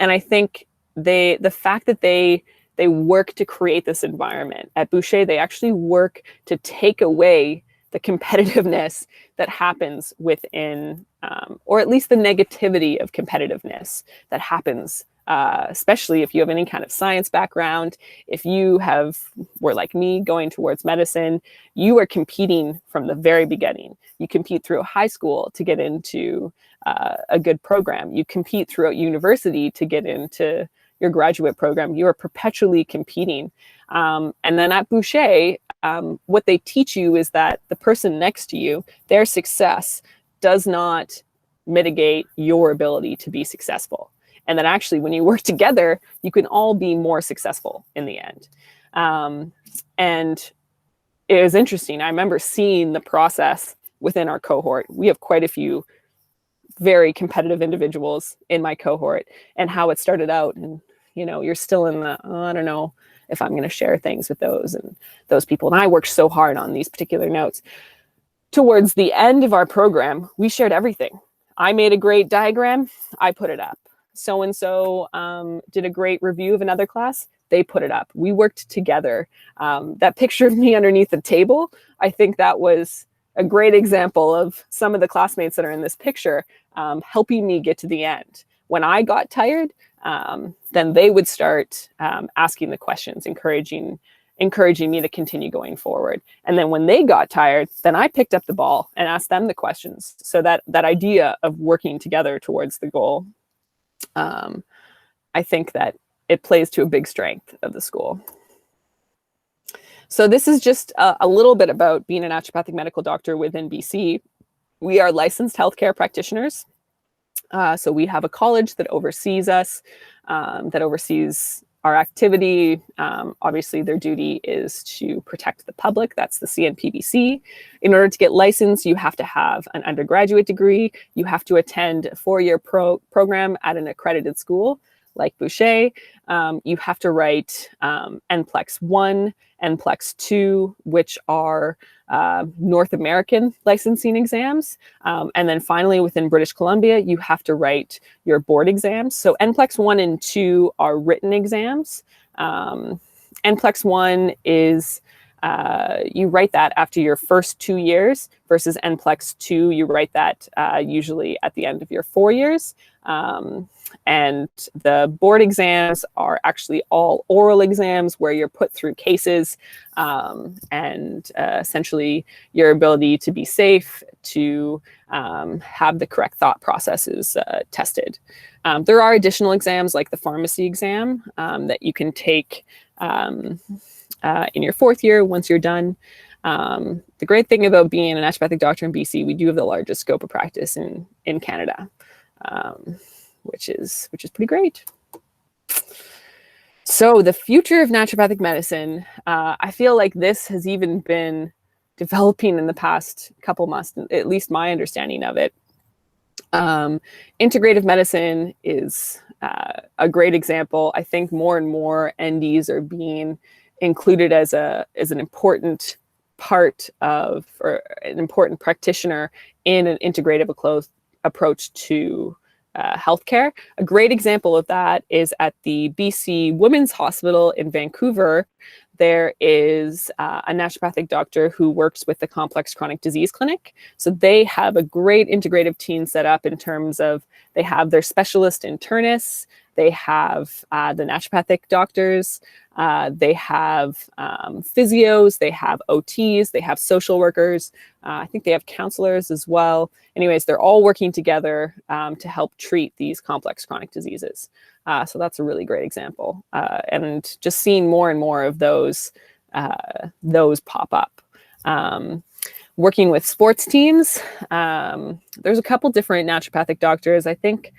And I think the fact that they work to create this environment at Boucher, they actually work to take away the competitiveness that happens within, or at least the negativity of competitiveness that happens, especially if you have any kind of science background. If you were like me going towards medicine, you are competing from the very beginning. You compete through high school to get into a good program. You compete throughout university to get into your graduate program. You are perpetually competing. And then at Boucher, what they teach you is that the person next to you, their success does not mitigate your ability to be successful. And that actually, when you work together, you can all be more successful in the end. And it was interesting. I remember seeing the process within our cohort. We have quite a few very competitive individuals in my cohort, and how it started out. And, you know, you're still in the, I don't know if I'm going to share things with those people. And I worked so hard on these particular notes. Towards the end of our program, we shared everything. I made a great diagram. I put it up. So-and-so did a great review of another class. They put it up. We worked together. That picture of me underneath the table, I think that was a great example of some of the classmates that are in this picture helping me get to the end. When I got tired, then they would start asking the questions, encouraging me to continue going forward. And then when they got tired, then I picked up the ball and asked them the questions. So that idea of working together towards the goal, I think that it plays to a big strength of the school. So this is just a little bit about being a naturopathic medical doctor within BC. We are licensed healthcare practitioners. So we have a college that oversees us, that oversees our activity. Obviously, their duty is to protect the public. That's the CNPBC. In order to get licensed, you have to have an undergraduate degree. You have to attend a 4-year program at an accredited school like Boucher. You have to write NPLEX 1, NPLEX 2, which are North American licensing exams. And then finally, within British Columbia, you have to write your board exams. So NPLEX 1 and 2 are written exams. NPLEX 1 is, you write that after your first 2 years, versus NPLEX 2, you write that usually at the end of your 4 years. And the board exams are actually all oral exams where you're put through cases and essentially your ability to be safe, to have the correct thought processes tested. There are additional exams like the pharmacy exam that you can take in your 4th year once you're done. The great thing about being a naturopathic doctor in BC, we do have the largest scope of practice in Canada. Which is pretty great. So the future of naturopathic medicine, I feel like this has even been developing in the past couple months, at least my understanding of it. Integrative medicine is a great example. I think more and more NDs are being included as an important part of, or an important practitioner in an integrative approach to healthcare. A great example of that is at the BC Women's Hospital in Vancouver. There is a naturopathic doctor who works with the Complex Chronic Disease Clinic. So they have a great integrative team set up in terms of, they have their specialist internists, they have the naturopathic doctors, they have physios, they have OTs, they have social workers, I think they have counselors as well. Anyways, they're all working together to help treat these complex chronic diseases. So that's a really great example. And just seeing more and more of those pop up. Working with sports teams, there's a couple different naturopathic doctors. I think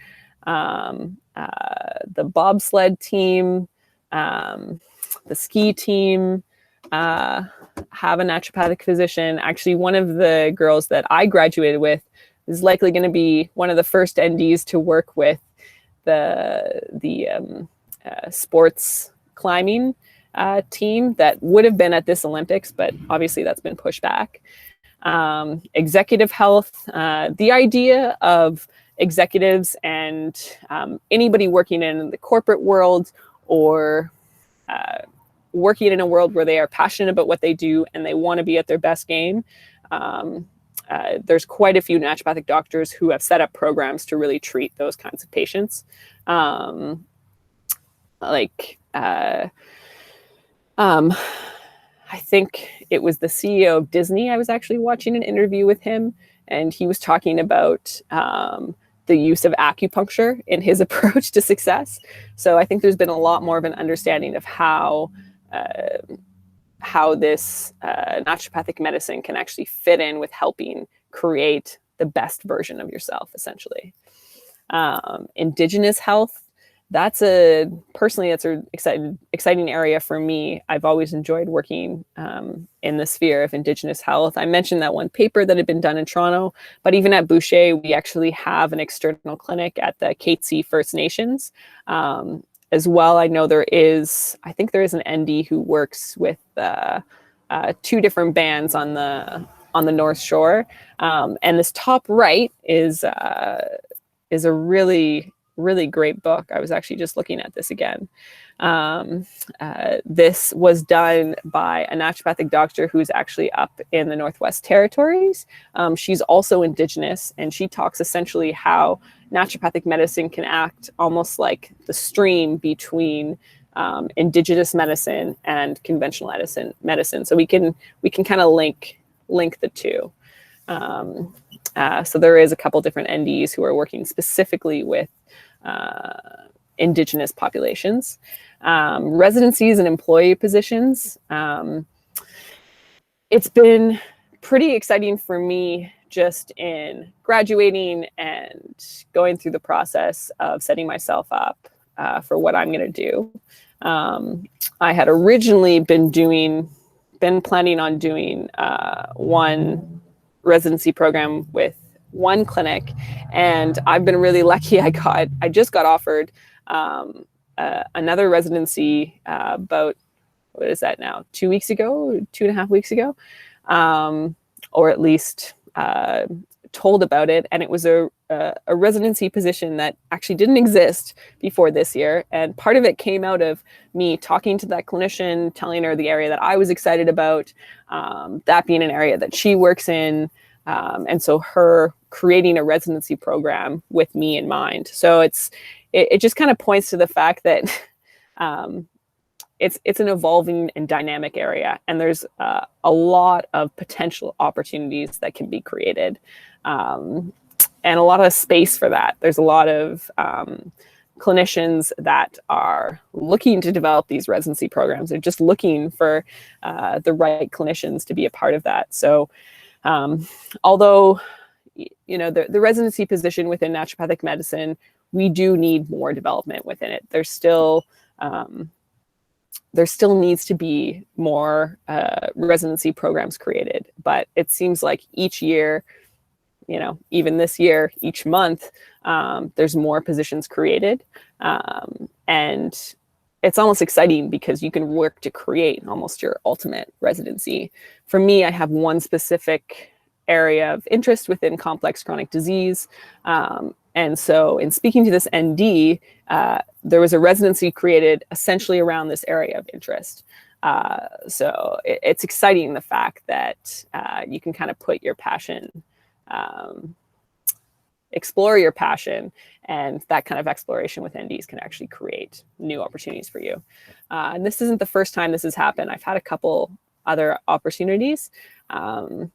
the bobsled team, the ski team have a naturopathic physician. Actually, one of the girls that I graduated with is likely going to be one of the first NDs to work with the sports climbing team that would have been at this Olympics, but obviously that's been pushed back. Executive health, the idea of executives and anybody working in the corporate world or working in a world where they are passionate about what they do and they want to be at their best game. There's quite a few naturopathic doctors who have set up programs to really treat those kinds of patients. I think it was the CEO of Disney. I was actually watching an interview with him, and he was talking about the use of acupuncture in his approach to success. So I think there's been a lot more of an understanding of how this naturopathic medicine can actually fit in with helping create the best version of yourself, essentially. Indigenous health, that's an exciting area for me. I've always enjoyed working in the sphere of Indigenous health. I mentioned that one paper that had been done in Toronto, but even at Boucher, we actually have an external clinic at the Katzie First Nations. As well, I know I think there is an ND who works with two different bands on the North Shore. And this top right is a really, really great book. I was actually just looking at this again. This was done by a naturopathic doctor who's actually up in the Northwest Territories. She's also Indigenous, and she talks essentially how naturopathic medicine can act almost like the stream between Indigenous medicine and conventional medicine. So we can kind of link the two. So there is a couple different NDs who are working specifically with Indigenous populations. Residencies and employee positions. It's been pretty exciting for me just in graduating and going through the process of setting myself up for what I'm going to do. I had originally been planning on doing one residency program with one clinic, and I've been really lucky. I just got offered another residency about, what is that now, 2 weeks ago, 2.5 weeks ago, or at least told about it. And it was a residency position that actually didn't exist before this year. And part of it came out of me talking to that clinician, telling her the area that I was excited about, that being an area that she works in. And so her creating a residency program with me in mind. So it just kind of points to the fact that it's an evolving and dynamic area, and there's a lot of potential opportunities that can be created, and a lot of space for that. There's a lot of clinicians that are looking to develop these residency programs. They're just looking for the right clinicians to be a part of that. So although the residency position within naturopathic medicine, we do need more development within it. There still needs to be more residency programs created, but it seems like each year, even this year, each month, there's more positions created. And it's almost exciting because you can work to create almost your ultimate residency. For me, I have one specific area of interest within complex chronic disease. And so in speaking to this ND, there was a residency created essentially around this area of interest. So it's exciting, the fact that you can kind of put your passion, explore your passion, and that kind of exploration with NDs can actually create new opportunities for you. And this isn't the first time this has happened. I've had a couple other opportunities, and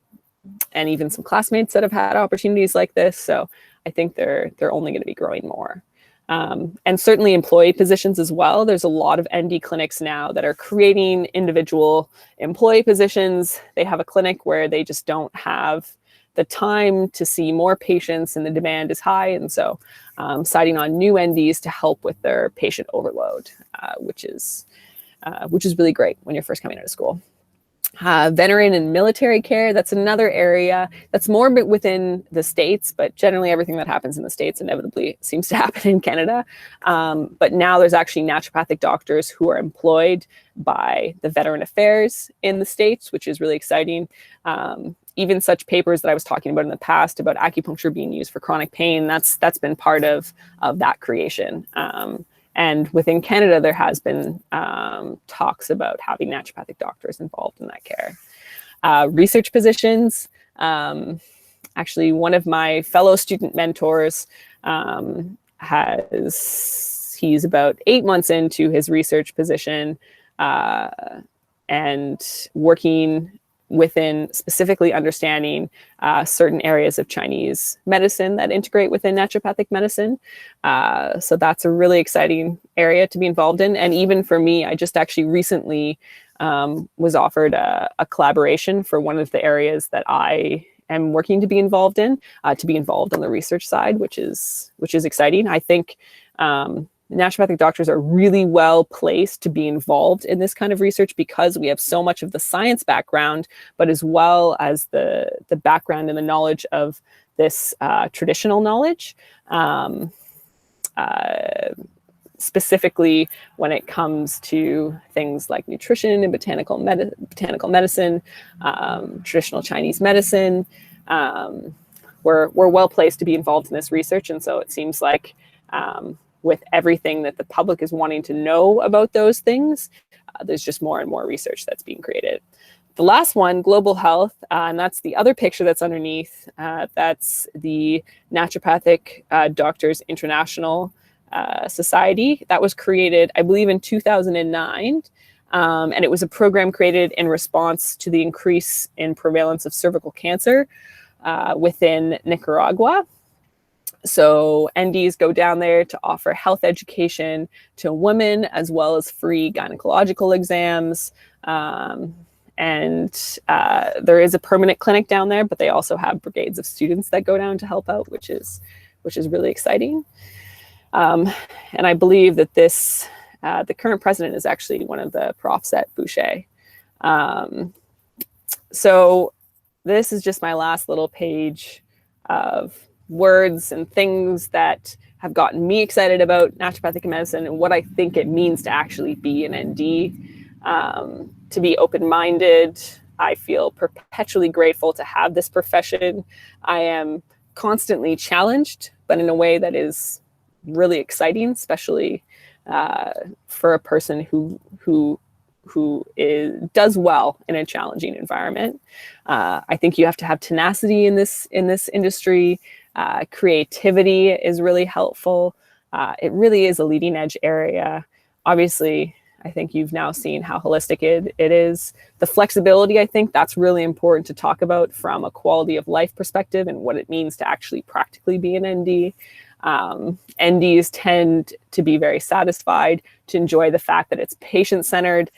even some classmates that have had opportunities like this. So I think they're only going to be growing more. And certainly employee positions as well. There's a lot of ND clinics now that are creating individual employee positions. They have a clinic where they just don't have the time to see more patients and the demand is high. And so citing on new NDs to help with their patient overload, which is really great when you're first coming out of school. Veteran and military care, that's another area that's more within the States, but generally everything that happens in the States inevitably seems to happen in Canada. But now there's actually naturopathic doctors who are employed by the Veteran Affairs in the States, which is really exciting. Even such papers that I was talking about in the past about acupuncture being used for chronic pain, that's been part of that creation. And within Canada, there has been talks about having naturopathic doctors involved in that care. Research positions. Actually, one of my fellow student mentors he's about 8 months into his research position and working within specifically understanding certain areas of Chinese medicine that integrate within naturopathic medicine. So that's a really exciting area to be involved in. And even for me, I just actually recently was offered a collaboration for one of the areas that I am working to be involved in, to be involved on the research side, which is exciting. I think naturopathic doctors are really well placed to be involved in this kind of research because we have so much of the science background, but as well as the background and the knowledge of this traditional knowledge, specifically when it comes to things like nutrition and botanical medicine, traditional Chinese medicine. We're well placed to be involved in this research, and so it seems like with everything that the public is wanting to know about those things, there's just more and more research that's being created. The last one, global health, and that's the other picture that's underneath. That's the Naturopathic Doctors International Society. That was created, I believe, in 2009. And it was a program created in response to the increase in prevalence of cervical cancer within Nicaragua. So NDs go down there to offer health education to women, as well as free gynecological exams. And there is a permanent clinic down there, but they also have brigades of students that go down to help out, which is really exciting. And I believe that the current president is actually one of the profs at Boucher. So this is just my last little page of words and things that have gotten me excited about naturopathic medicine and what I think it means to actually be an ND. To be open-minded, I feel perpetually grateful to have this profession. I am constantly challenged, but in a way that is really exciting, especially for a person who does well in a challenging environment. I think you have to have tenacity in this industry. Creativity is really helpful. It really is a leading edge area. Obviously, I think you've now seen how holistic it is. The flexibility, I think that's really important to talk about from a quality of life perspective and what it means to actually practically be an ND. NDs tend to be very satisfied, to enjoy the fact that it's patient-centered,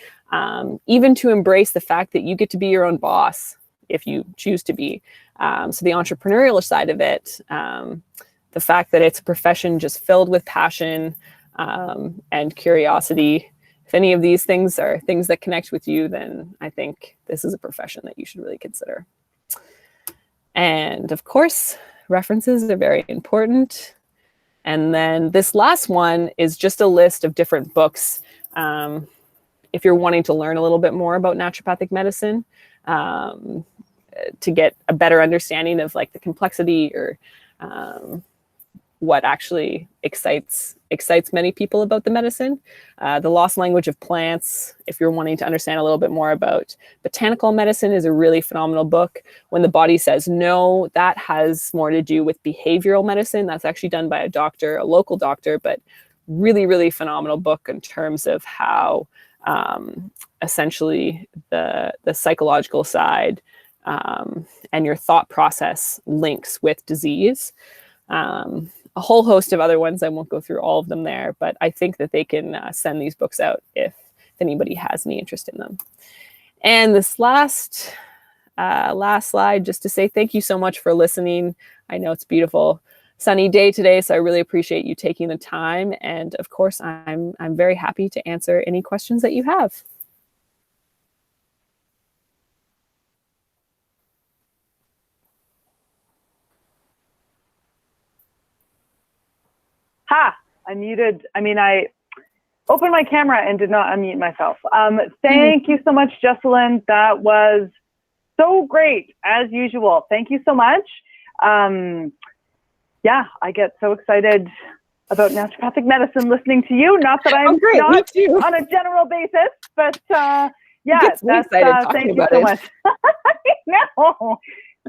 even to embrace the fact that you get to be your own boss if you choose to be. So the entrepreneurial side of it, the fact that it's a profession just filled with passion and curiosity. If any of these things are things that connect with you, then I think this is a profession that you should really consider. And of course, references are very important. And then this last one is just a list of different books if you're wanting to learn a little bit more about naturopathic medicine, to get a better understanding of like the complexity or what actually excites many people about the medicine. The Lost Language of Plants, if you're wanting to understand a little bit more about botanical medicine, is a really phenomenal book. When the Body Says No, that has more to do with behavioral medicine. That's actually done by a doctor, a local doctor, but really, really phenomenal book in terms of how essentially the psychological side and your thought process links with disease. A whole host of other ones. I won't go through all of them there, but I think that they can send these books out if anybody has any interest in them. And this last slide, just to say thank you so much for listening. I know it's a beautiful sunny day today, so I really appreciate you taking the time. And of course, I'm very happy to answer any questions that you have. I muted. I mean, I opened my camera and did not unmute myself. Thank you so much, Jessalyn. That was so great, as usual. Thank you so much. Yeah, I get so excited about naturopathic medicine listening to you. Not that I'm not on a general basis, but yeah, that's, thank you so much. No,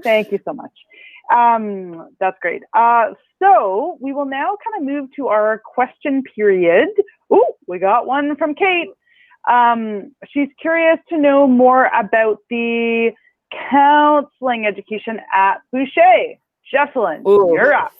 thank you so much. That's great. So we will now kind of move to our question period. Oh, we got one from Kate. She's curious to know more about the counseling education at Boucher. Jessalyn, you're up.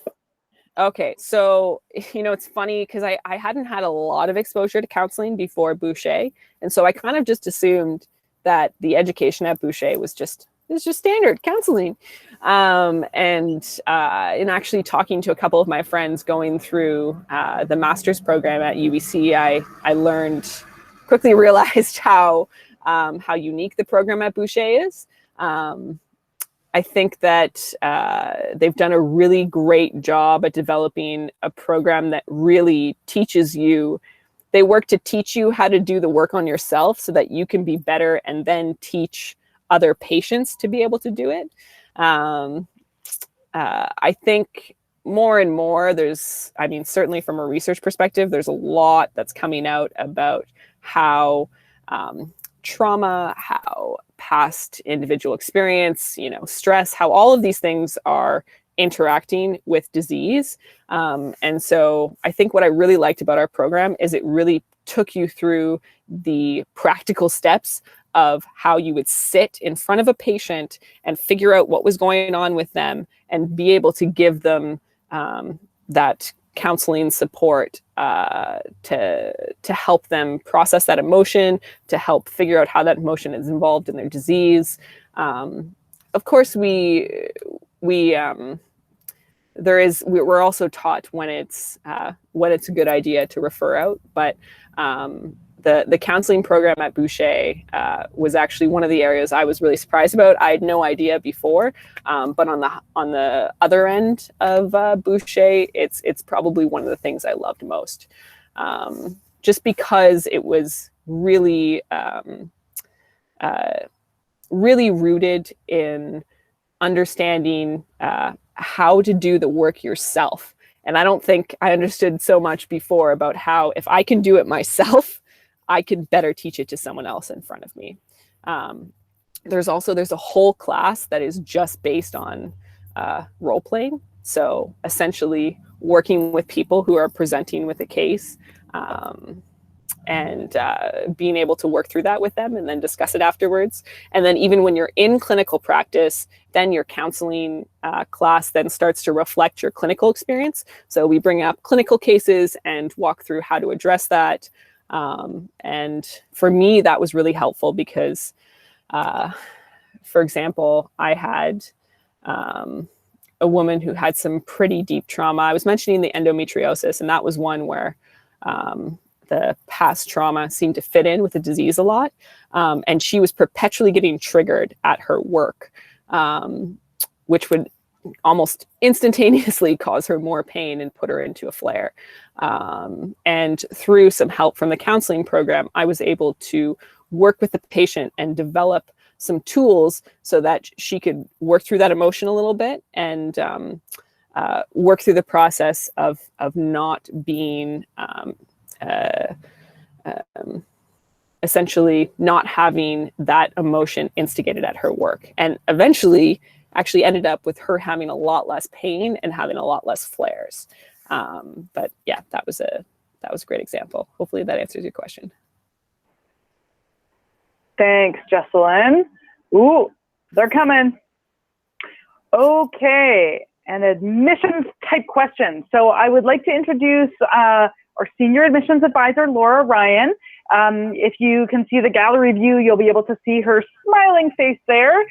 Okay, so, you know, it's funny because I hadn't had a lot of exposure to counseling before Boucher. And so I kind of just assumed that the education at Boucher was just standard counseling. In actually talking to a couple of my friends going through the master's program at UBC, I quickly realized how unique the program at Boucher is. I think that they've done a really great job at developing a program that really teaches you. They work to teach you how to do the work on yourself so that you can be better and then teach other patients to be able to do it. I think more and more certainly from a research perspective, there's a lot that's coming out about how trauma, how past individual experience, stress, how all of these things are interacting with disease. And so I think what I really liked about our program is it really took you through the practical steps of how you would sit in front of a patient and figure out what was going on with them and be able to give them that counseling support to help them process that emotion, to help figure out how that emotion is involved in their disease. Of course, we're also taught when it's a good idea to refer out, but the counseling program at Boucher was actually one of the areas I was really surprised about. I had no idea before, but on the other end of Boucher, it's probably one of the things I loved most, just because it was really really rooted in understanding how to do the work yourself. And I don't think I understood so much before about how if I can do it myself, I can better teach it to someone else in front of me. There's a whole class that is just based on role playing. So essentially working with people who are presenting with a case and being able to work through that with them and then discuss it afterwards. And then even when you're in clinical practice, then your counseling class then starts to reflect your clinical experience. So we bring up clinical cases and walk through how to address that. And for me, that was really helpful because, for example, I had a woman who had some pretty deep trauma. I was mentioning the endometriosis, and that was one where the past trauma seemed to fit in with the disease a lot. And she was perpetually getting triggered at her work, which would almost instantaneously cause her more pain and put her into a flare. And through some help from the counseling program, I was able to work with the patient and develop some tools so that she could work through that emotion a little bit and work through the process of not being essentially not having that emotion instigated at her work, and eventually actually ended up with her having a lot less pain and having a lot less flares. But yeah, that was a great example. Hopefully that answers your question. Thanks, Jessalyn. Ooh, they're coming. Okay, an admissions type question. So I would like to introduce our senior admissions advisor, Laura Ryan. If you can see the gallery view, you'll be able to see her smiling face there.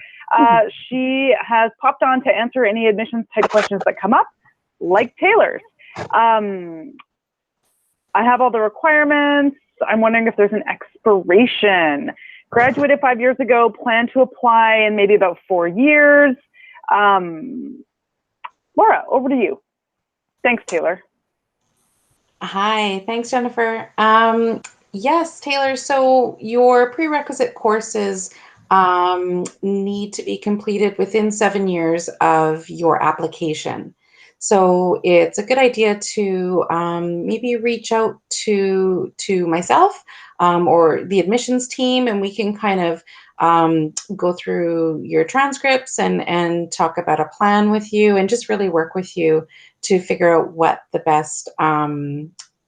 She has popped on to answer any admissions type questions that come up, like Taylor's. I have all the requirements. I'm wondering if there's an expiration. Graduated 5 years ago, plan to apply in maybe about 4 years. Laura, over to you. Thanks, Taylor. Hi, thanks, Jennifer. Yes, Taylor, so your prerequisite courses need to be completed within 7 years of your application. So it's a good idea to maybe reach out to myself or the admissions team, and we can kind of go through your transcripts and talk about a plan with you and just really work with you to figure out what the best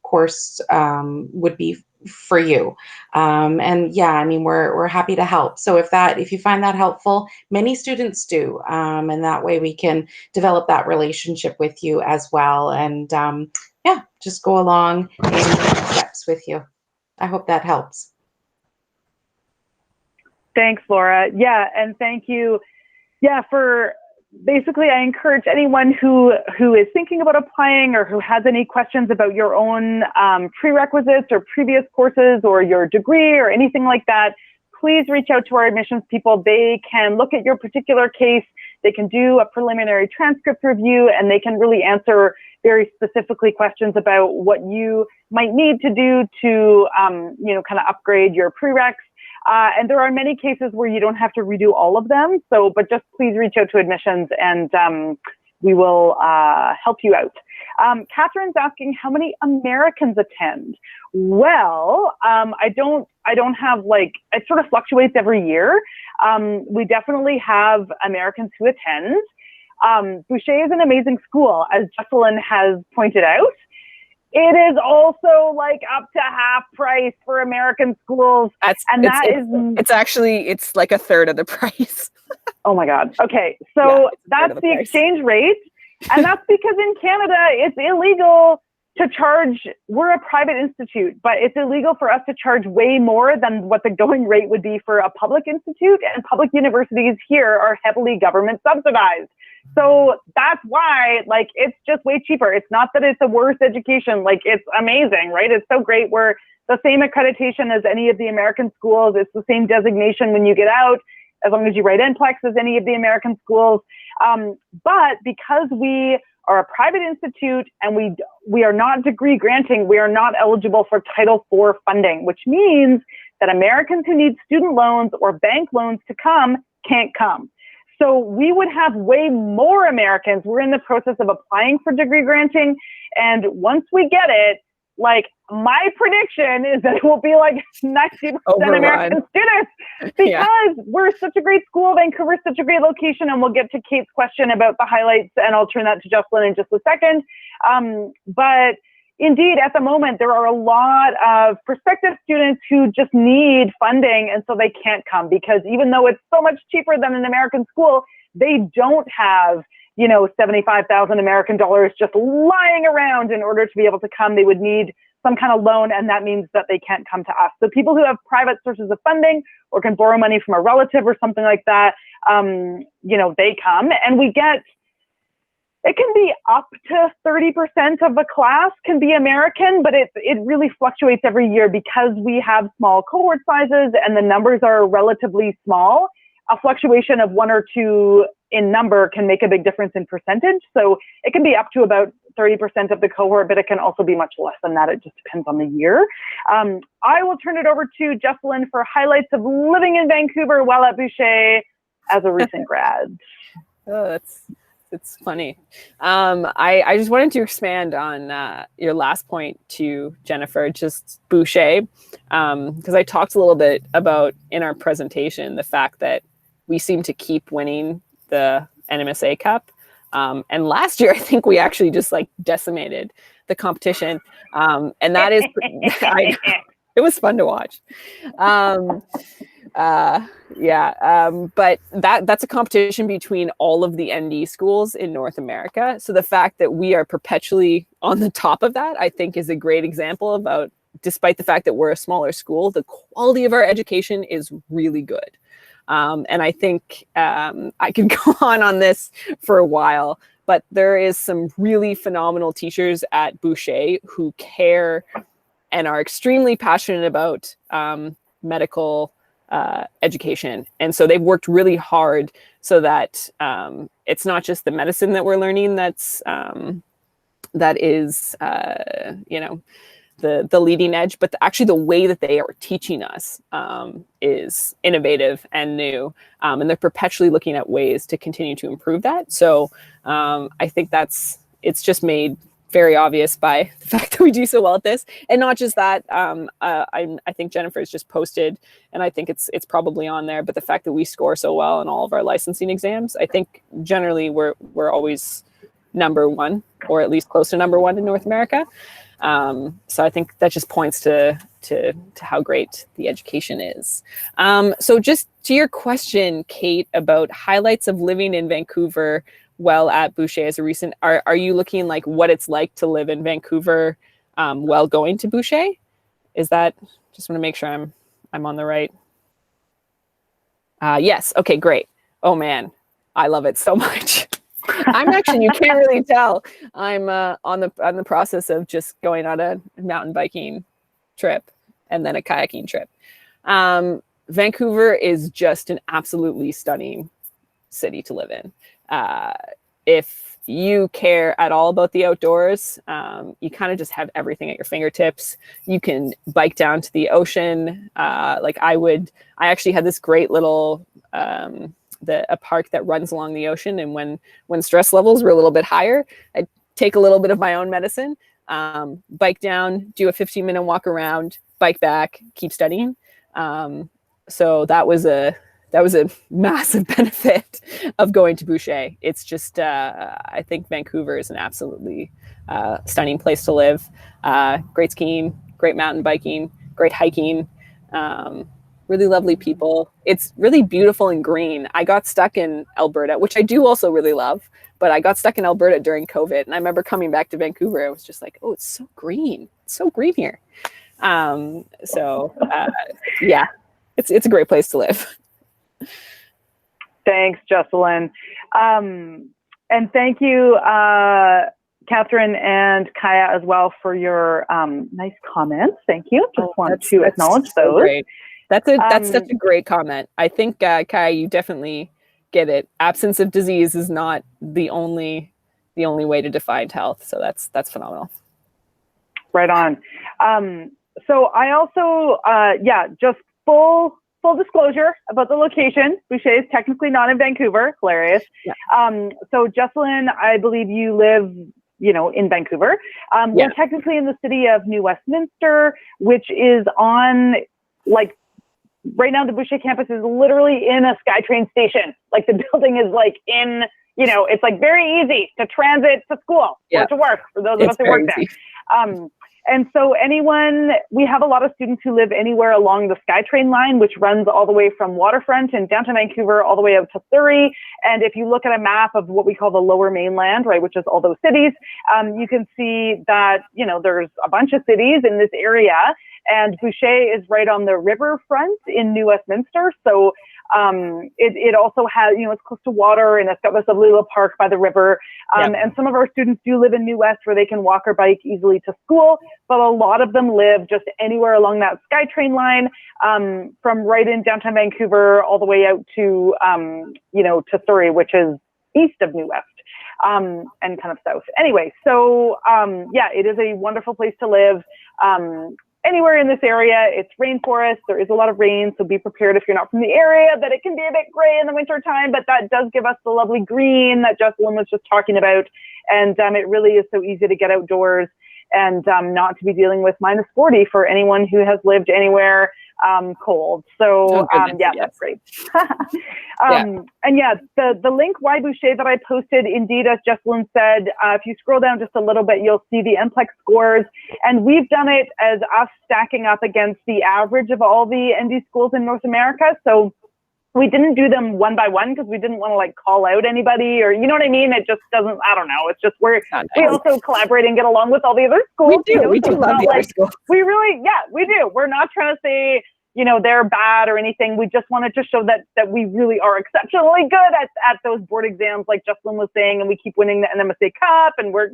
course would be for you. And yeah, I mean, we're happy to help. So if you find that helpful, many students do. And that way we can develop that relationship with you as well. And yeah, just go along and take steps with you. I hope that helps. Thanks, Laura. Yeah, and thank you. Yeah, basically, I encourage anyone who is thinking about applying or who has any questions about your own prerequisites or previous courses or your degree or anything like that, please reach out to our admissions people. They can look at your particular case. They can do a preliminary transcript review, and they can really answer very specifically questions about what you might need to do to, kind of upgrade your prereqs. And there are many cases where you don't have to redo all of them. But just please reach out to admissions and we will help you out. Catherine's asking how many Americans attend. Well, I don't have it sort of fluctuates every year. We definitely have Americans who attend. Boucher is an amazing school, as Jessalyn has pointed out. It is also up to half price for American schools. It's like a third of the price. Oh my God. Okay. So that's the exchange rate. And that's because in Canada, it's illegal to charge. We're a private institute, but it's illegal for us to charge way more than what the going rate would be for a public institute. And public universities here are heavily government subsidized. So that's why, it's just way cheaper. It's not that it's a worse education. It's amazing, right? It's so great. We're the same accreditation as any of the American schools. It's the same designation when you get out, as long as you write NCLEX as any of the American schools. But because we are a private institute and we are not degree granting, we are not eligible for Title IV funding, which means that Americans who need student loans or bank loans to come can't come. So we would have way more Americans. We're in the process of applying for degree granting. And once we get it, my prediction is that it will be 90% American students because we're such a great school. Vancouver's such a great location. And we'll get to Kate's question about the highlights, and I'll turn that to Jessalyn in just a second. But indeed, at the moment, there are a lot of prospective students who just need funding, and so they can't come because even though it's so much cheaper than an American school, they don't have, $75,000 American dollars just lying around in order to be able to come. They would need some kind of loan, and that means that they can't come to us. So people who have private sources of funding or can borrow money from a relative or something like that, they come, and we get. It can be up to 30% of the class can be American, but it really fluctuates every year because we have small cohort sizes and the numbers are relatively small. A fluctuation of 1 or 2 in number can make a big difference in percentage. So it can be up to about 30% of the cohort, but it can also be much less than that. It just depends on the year. I will turn it over to Jessalyn for highlights of living in Vancouver while at Boucher as a recent grad. Oh, it's funny. I just wanted to expand on your last point to Jennifer, just Boucher, because I talked a little bit about in our presentation the fact that we seem to keep winning the NMSA Cup. And last year, I think we actually just like decimated the competition. And that is, it was fun to watch. But that's a competition between all of the ND schools in North America. So the fact that we are perpetually on the top of that, I think, is a great example about, despite the fact that we're a smaller school, the quality of our education is really good. And I think I could go on this for a while, but there is some really phenomenal teachers at Boucher who care and are extremely passionate about medical education. And so they've worked really hard so that it's not just the medicine that we're learning that is, the leading edge, but actually the way that they are teaching us is innovative and new. And they're perpetually looking at ways to continue to improve that. So I think it's just made very obvious by the fact that we do so well at this. And not just that, I think Jennifer's just posted, and I think it's probably on there, but the fact that we score so well in all of our licensing exams, I think generally we're always number one, or at least close to number one in North America. So I think that just points to how great the education is. So just to your question, Kate, about highlights of living in Vancouver while at Boucher as a recent, are you looking like what it's like to live in Vancouver while going to Boucher? Is that, just want to make sure I'm on the right. Yes. Okay, great. Oh man, I love it so much. I'm actually, you can't really tell. I'm on the process of just going on a mountain biking trip and then a kayaking trip. Vancouver is just an absolutely stunning city to live in. If you care at all about the outdoors, you kind of just have everything at your fingertips. You can bike down to the ocean. I actually had this great little, a park that runs along the ocean. And when stress levels were a little bit higher, I'd take a little bit of my own medicine, bike down, do a 15-minute walk around, bike back, keep studying. So that was a massive benefit of going to Boucher. It's just, I think Vancouver is an absolutely stunning place to live. Great skiing, great mountain biking, great hiking, really lovely people. It's really beautiful and green. I got stuck in Alberta, which I do also really love, but I got stuck in Alberta during COVID. And I remember coming back to Vancouver, I was just like, oh, it's so green. It's so green here. Yeah, it's a great place to live. Thanks, Jessalyn. And thank you, Catherine and Kaya as well for your nice comments. Thank you. Just want to acknowledge those. Great. That's such a great comment. I think, Kaya, you definitely get it. Absence of disease is not the only way to define health. So that's phenomenal. Right on. So I also, just full disclosure about the location. Boucher is technically not in Vancouver. Hilarious. Yeah. So Jessalyn, I believe you live, in Vancouver. We're technically in the city of New Westminster, which is on, right now the Boucher campus is literally in a SkyTrain station. Like the building is in, it's very easy to transit to school or to work for those of us who work there. And so we have a lot of students who live anywhere along the SkyTrain line, which runs all the way from Waterfront and downtown Vancouver all the way up to Surrey. And if you look at a map of what we call the Lower Mainland, right, which is all those cities, you can see that, there's a bunch of cities in this area. And Boucher is right on the riverfront in New Westminster. So It also has, it's close to water, and it's got this lovely little park by the river. And some of our students do live in New West where they can walk or bike easily to school, but a lot of them live just anywhere along that SkyTrain line, from right in downtown Vancouver all the way out to, to Surrey, which is east of New West. And kind of south. Anyway, so it is a wonderful place to live. Anywhere in this area, it's rainforest. There is a lot of rain, so be prepared if you're not from the area that it can be a bit gray in the winter time, but that does give us the lovely green that Jessalyn was just talking about. And it really is so easy to get outdoors and not to be dealing with -40 for anyone who has lived anywhere cold. So that's great. And the link Y Boucher that I posted, indeed, as Jessalyn said, if you scroll down just a little bit, you'll see the NPLEX scores, and we've done it as us stacking up against the average of all the ND schools in North America. So we didn't do them one by one because we didn't want to call out anybody, or, you know what I mean? It just doesn't, I don't know. It's just we also collaborate and get along with all the other schools. We do love the other schools. We really, we do. We're not trying to say, they're bad or anything. We just wanted to show that we really are exceptionally good at those board exams, like Jessalyn was saying, and we keep winning the NMSA Cup, and we're,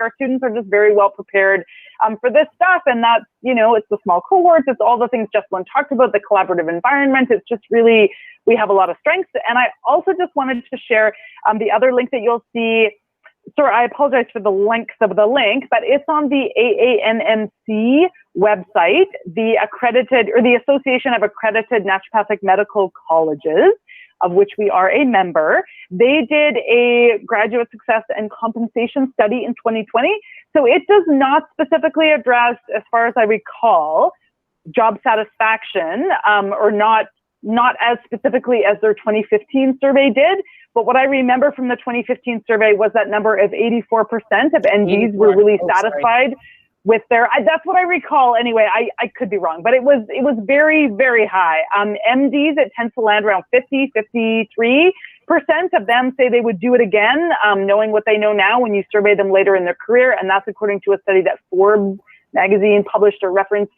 our students are just very well prepared for this stuff. And that's, it's the small cohorts, it's all the things Jessalyn talked about, the collaborative environment. It's just really, we have a lot of strengths. And I also just wanted to share the other link that you'll see. Sorry, I apologize for the length of the link, but it's on the AANMC website, the Association of Accredited Naturopathic Medical Colleges, of which we are a member. They did a graduate success and compensation study in 2020. So it does not specifically address, as far as I recall, job satisfaction, or not as specifically as their 2015 survey did. But what I remember from the 2015 survey was that number of 84% of NDs were really satisfied with their, that's what I recall anyway. I could be wrong, but it was very, very high. MDs, it tends to land around 53% of them say they would do it again, knowing what they know now when you survey them later in their career. And that's according to a study that Forbes magazine published or referenced.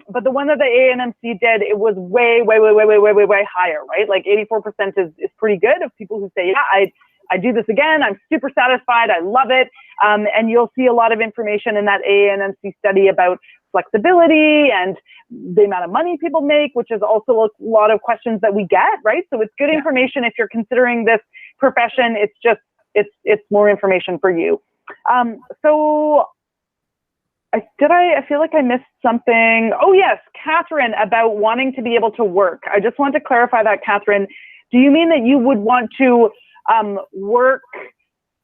But the one that the ANMC did, it was way higher, right? 84% is pretty good of people who say, yeah, I do this again. I'm super satisfied. I love it. And you'll see a lot of information in that ANMC study about flexibility and the amount of money people make, which is also a lot of questions that we get, right? So it's good information if you're considering this profession. It's just, it's more information for you. So I feel like I missed something. Oh yes, Catherine, about wanting to be able to work. I just want to clarify that, Catherine. Do you mean that you would want to work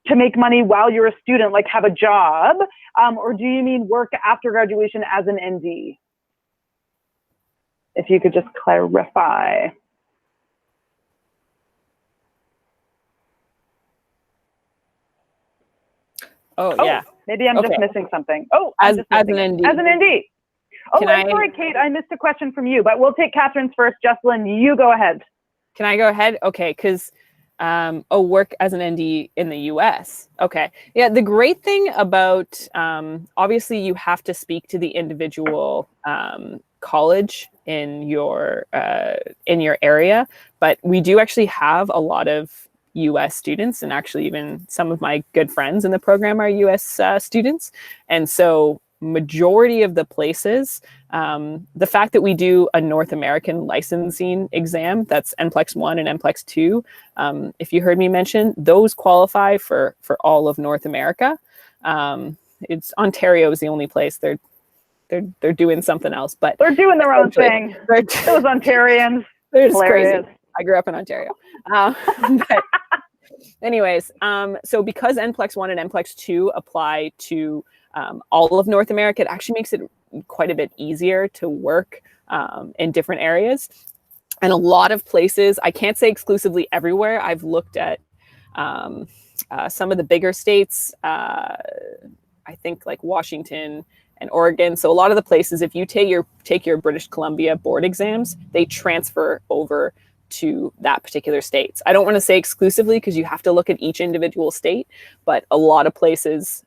to make money while you're a student, like have a job? Or do you mean work after graduation as an ND? If you could just clarify. Oh, yeah. Maybe I'm just missing something. Oh, as an ND. As an ND. Oh, I'm sorry, Kate. I missed a question from you, but we'll take Catherine's first. Jessalyn, you go ahead. Can I go ahead? Okay, because work as an ND in the US. Okay. Yeah, the great thing about, obviously you have to speak to the individual college in your area, but we do actually have a lot of US students, and actually even some of my good friends in the program are US students. And so majority of the places, the fact that we do a North American licensing exam, that's NPLEX 1 and NPLEX 2, if you heard me mention, those qualify for all of North America. It's Ontario is the only place they're doing something else, but they're doing their own thing. Those Ontarians, they're just crazy. I grew up in Ontario. But anyways, so because NPLEX 1 and NPLEX 2 apply to all of North America, it actually makes it quite a bit easier to work in different areas. And a lot of places, I can't say exclusively everywhere, I've looked at some of the bigger states, I think like Washington and Oregon. So a lot of the places, if you take your British Columbia board exams, they transfer over to that particular state. I don't want to say exclusively because you have to look at each individual state, but a lot of places,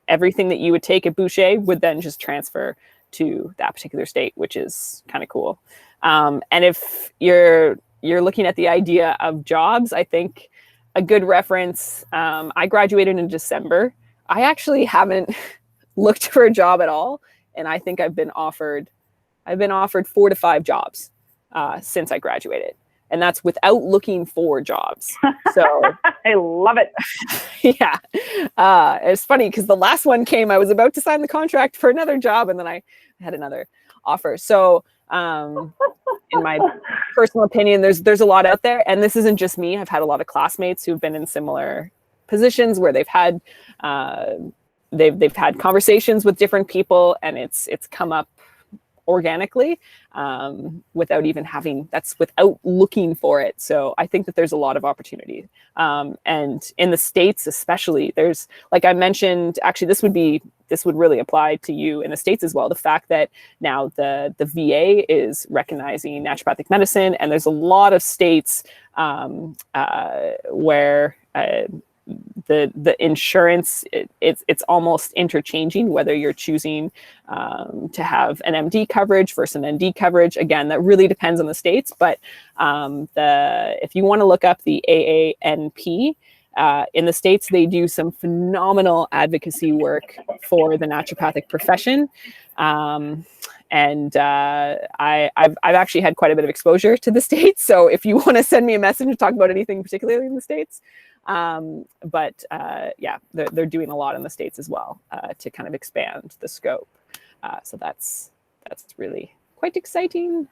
everything that you would take at Boucher would then just transfer to that particular state, which is kind of cool. And if you're you're looking at the idea of jobs, I think a good reference, I graduated in December. I actually haven't looked for a job at all. And I think I've been offered 4 to 5 jobs since I graduated. And that's without looking for jobs. So I love it. yeah. It's funny because the last one came, I was about to sign the contract for another job, and then I had another offer. So in my personal opinion, there's a lot out there. And this isn't just me. I've had a lot of classmates who've been in similar positions where they've had conversations with different people, and it's come up organically without looking for it. So I think that there's a lot of opportunity. And in the States, especially, there's, like I mentioned, actually, this would really apply to you in the States as well. The fact that now the VA is recognizing naturopathic medicine, and there's a lot of states where the insurance, it's almost interchanging, whether you're choosing to have an MD coverage versus an ND coverage. Again, that really depends on the states, but if you want to look up the AANP, in the States, they do some phenomenal advocacy work for the naturopathic profession. And I've actually had quite a bit of exposure to the States. So if you want to send me a message to talk about anything particularly in the States, yeah, they're doing a lot in the States as well to kind of expand the scope. So that's really quite exciting.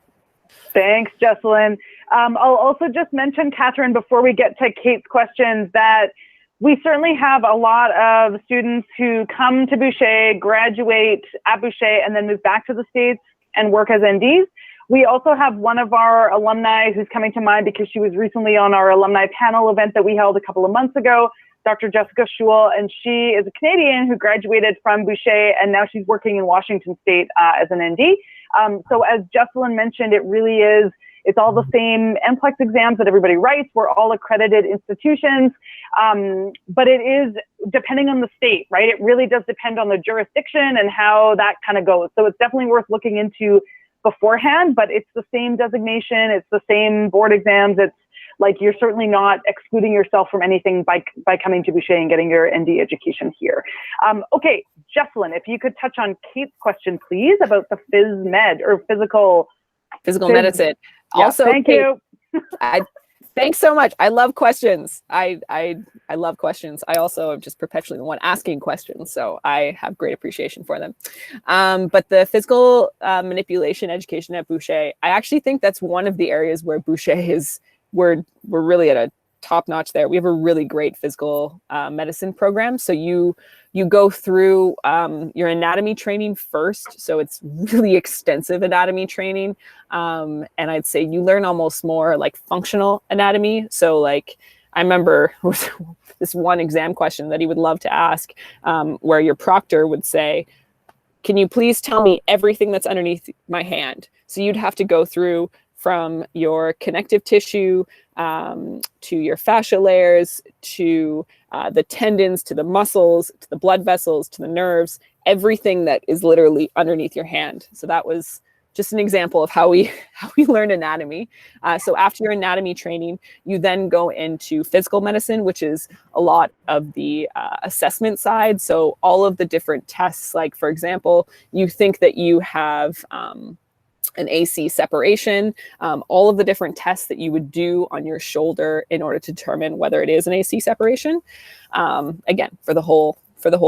Thanks, Jessalyn. I'll also just mention, Catherine, before we get to Kate's questions, that we certainly have a lot of students who come to Boucher, graduate at Boucher, and then move back to the States and work as NDs. We also have one of our alumni who's coming to mind because she was recently on our alumni panel event that we held a couple of months ago, Dr. Jessica Schul, and she is a Canadian who graduated from Boucher, and now she's working in Washington State as an ND. So as Jessalyn mentioned, it's all the same NCLEX exams that everybody writes. We're all accredited institutions, but it is depending on the state, right? It really does depend on the jurisdiction and how that kind of goes. So it's definitely worth looking into beforehand, but it's the same designation. It's the same board exams. It's like, you're certainly not excluding yourself from anything by coming to Boucher and getting your ND education here. Okay, Jessalyn, if you could touch on Kate's question, please, about the phys med or physical medicine. Yeah, Also, thank Kate, you. Thanks so much. I love questions. I love questions. I also am just perpetually the one asking questions, so I have great appreciation for them. But the physical manipulation education at Boucher, I actually think that's one of the areas where Boucher we're really at a top notch there. We have a really great physical medicine program. So you go through your anatomy training first. So it's really extensive anatomy training. And I'd say you learn almost more like functional anatomy. So like, I remember this one exam question that he would love to ask, where your proctor would say, "Can you please tell me everything that's underneath my hand?" So you'd have to go through from your connective tissue to your fascia layers, to the tendons, to the muscles, to the blood vessels, to the nerves, everything that is literally underneath your hand. So that was just an example of how we learn anatomy. So after your anatomy training, you then go into physical medicine, which is a lot of the assessment side. So all of the different tests, like for example, you think that you have an AC separation, all of the different tests that you would do on your shoulder in order to determine whether it is an AC separation, again, for the whole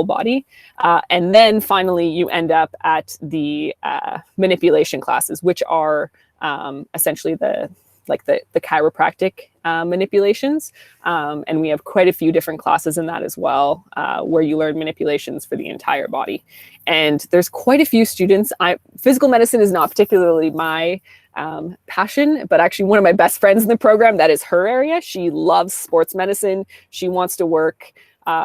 body. And then finally, you end up at the manipulation classes, which are essentially the chiropractic manipulations. And we have quite a few different classes in that as well, where you learn manipulations for the entire body. And there's quite a few students. Physical medicine is not particularly my passion, but actually one of my best friends in the program, that is her area. She loves sports medicine. She wants to work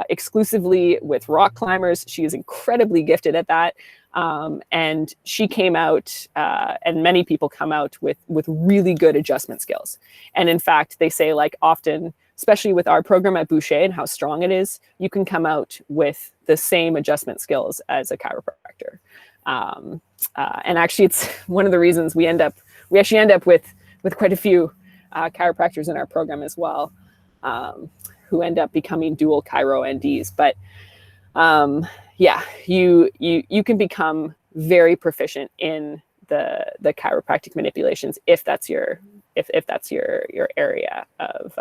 exclusively with rock climbers. She is incredibly gifted at that. And she came out, and many people come out with really good adjustment skills. And in fact, they say, like, often, especially with our program at Boucher and how strong it is, you can come out with the same adjustment skills as a chiropractor. And actually, it's one of the reasons we actually end up with quite a few chiropractors in our program as well, who end up becoming dual chiro NDs. But you can become very proficient in the chiropractic manipulations if that's your area of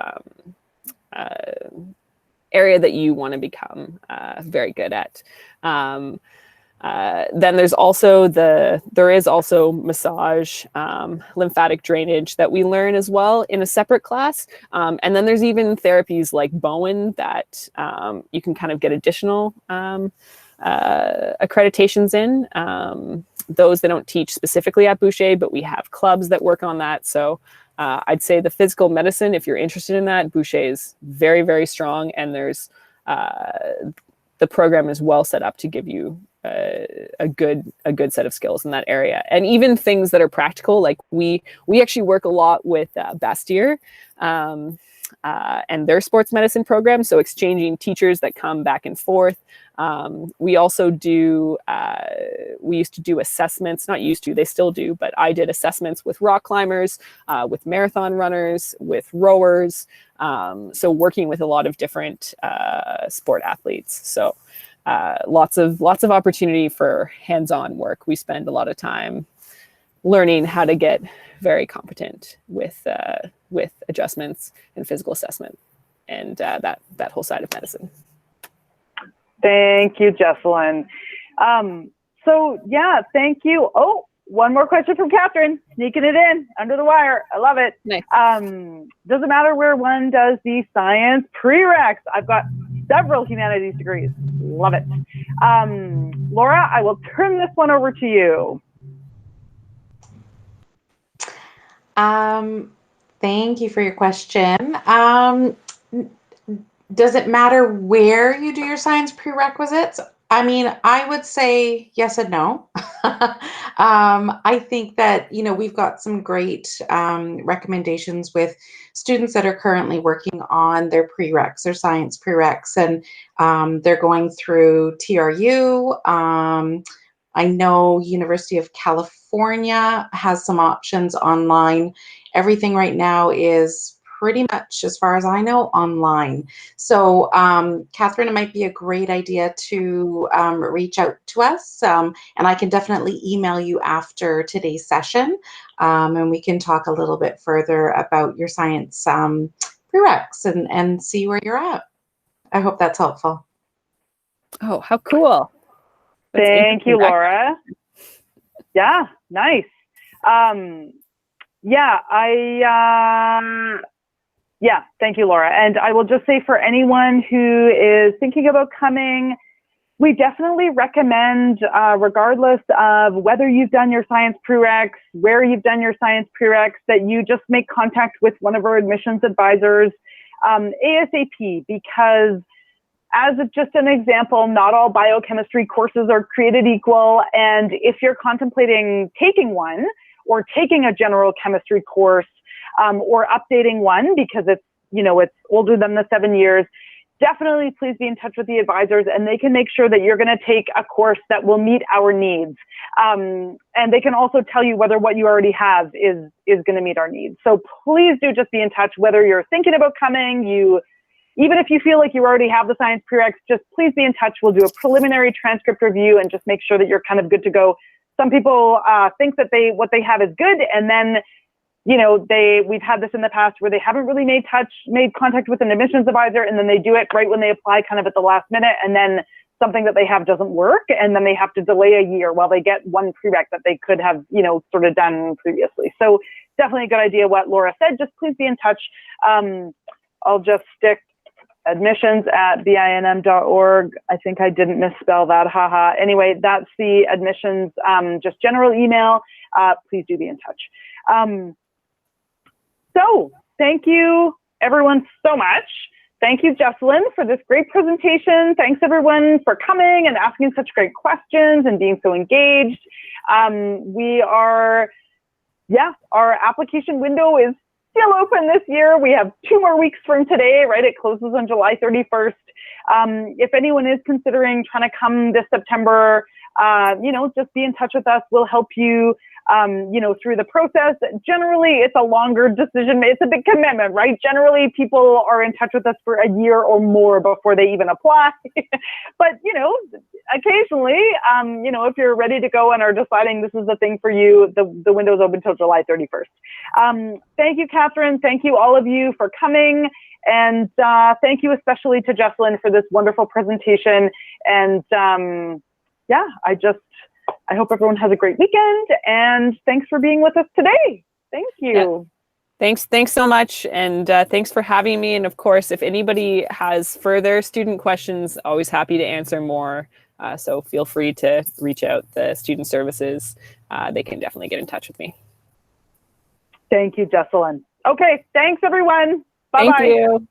area that you want to become very good at. Then there is also massage, lymphatic drainage that we learn as well in a separate class. And then there's even therapies like Bowen that you can kind of get additional accreditations in. Those they don't teach specifically at Boucher, but we have clubs that work on that. So I'd say the physical medicine, if you're interested in that, Boucher is very, very strong, and there's the program is well set up to give you a good set of skills in that area. And even things that are practical, like we actually work a lot with Boucher and their sports medicine program, so exchanging teachers that come back and forth. We also do, we used to do assessments, not used to, they still do, but I did assessments with rock climbers, with marathon runners, with rowers. So working with a lot of different sport athletes. So lots of opportunity for hands-on work. We spend a lot of time learning how to get very competent with adjustments and physical assessment and that whole side of medicine. Thank you, Jessalyn. So yeah, thank you. Oh, one more question from Catherine, sneaking it in under the wire. I love it. Nice. Does it matter where one does the science prereqs? I've got several humanities degrees. Love it. Laura, I will turn this one over to you. Thank you for your question. Does it matter where you do your science prerequisites? I mean, I would say yes and no. I think that, we've got some great recommendations with students that are currently working on their prereqs, their science prereqs, and they're going through TRU. I know University of California has some options online. Everything right now is pretty much, as far as I know, online. So, Catherine, it might be a great idea to reach out to us, and I can definitely email you after today's session, and we can talk a little bit further about your science prereqs and see where you're at. I hope that's helpful. Oh, how cool. Thank you, Laura. Yeah, nice. Thank you, Laura. And I will just say, for anyone who is thinking about coming, we definitely recommend, regardless of whether you've done your science prereqs, where you've done your science prereqs, that you just make contact with one of our admissions advisors ASAP, because as just an example, not all biochemistry courses are created equal. And if you're contemplating taking one or taking a general chemistry course, or updating one because it's older than the 7 years, definitely please be in touch with the advisors, and they can make sure that you're going to take a course that will meet our needs. And they can also tell you whether what you already have is going to meet our needs. So please do just be in touch, whether you're thinking about coming, even if you feel like you already have the science prereqs, just please be in touch. We'll do a preliminary transcript review and just make sure that you're kind of good to go. Some people think that what they have is good, and then we've had this in the past where they haven't really made contact with an admissions advisor, and then they do it right when they apply, kind of at the last minute, and then something that they have doesn't work, and then they have to delay a year while they get one prereq that they could have, sort of done previously. So definitely a good idea what Laura said. Just please be in touch. I'll just stick admissions@binn.org. I think I didn't misspell that. Haha. Anyway, that's the admissions, just general email. Please do be in touch. So thank you, everyone, so much. Thank you, Jessalyn, for this great presentation. Thanks, everyone, for coming and asking such great questions and being so engaged. Our application window is still open this year. We have 2 more weeks from today, right? It closes on July 31st. If anyone is considering trying to come this September, just be in touch with us. We'll help you through the process. Generally, it's a longer decision. It's a big commitment, right? Generally, people are in touch with us for a year or more before they even apply. But, occasionally, if you're ready to go and are deciding this is the thing for you, the window's open until July 31st. Thank you, Catherine. Thank you, all of you, for coming. And thank you especially to Jessalyn for this wonderful presentation. And I hope everyone has a great weekend, and thanks for being with us today. Thank you. Yeah. Thanks so much. And thanks for having me. And of course, if anybody has further student questions, always happy to answer more. So feel free to reach out to student services. They can definitely get in touch with me. Thank you, Jessalyn. Okay. Thanks, everyone. Bye-bye. Thank you.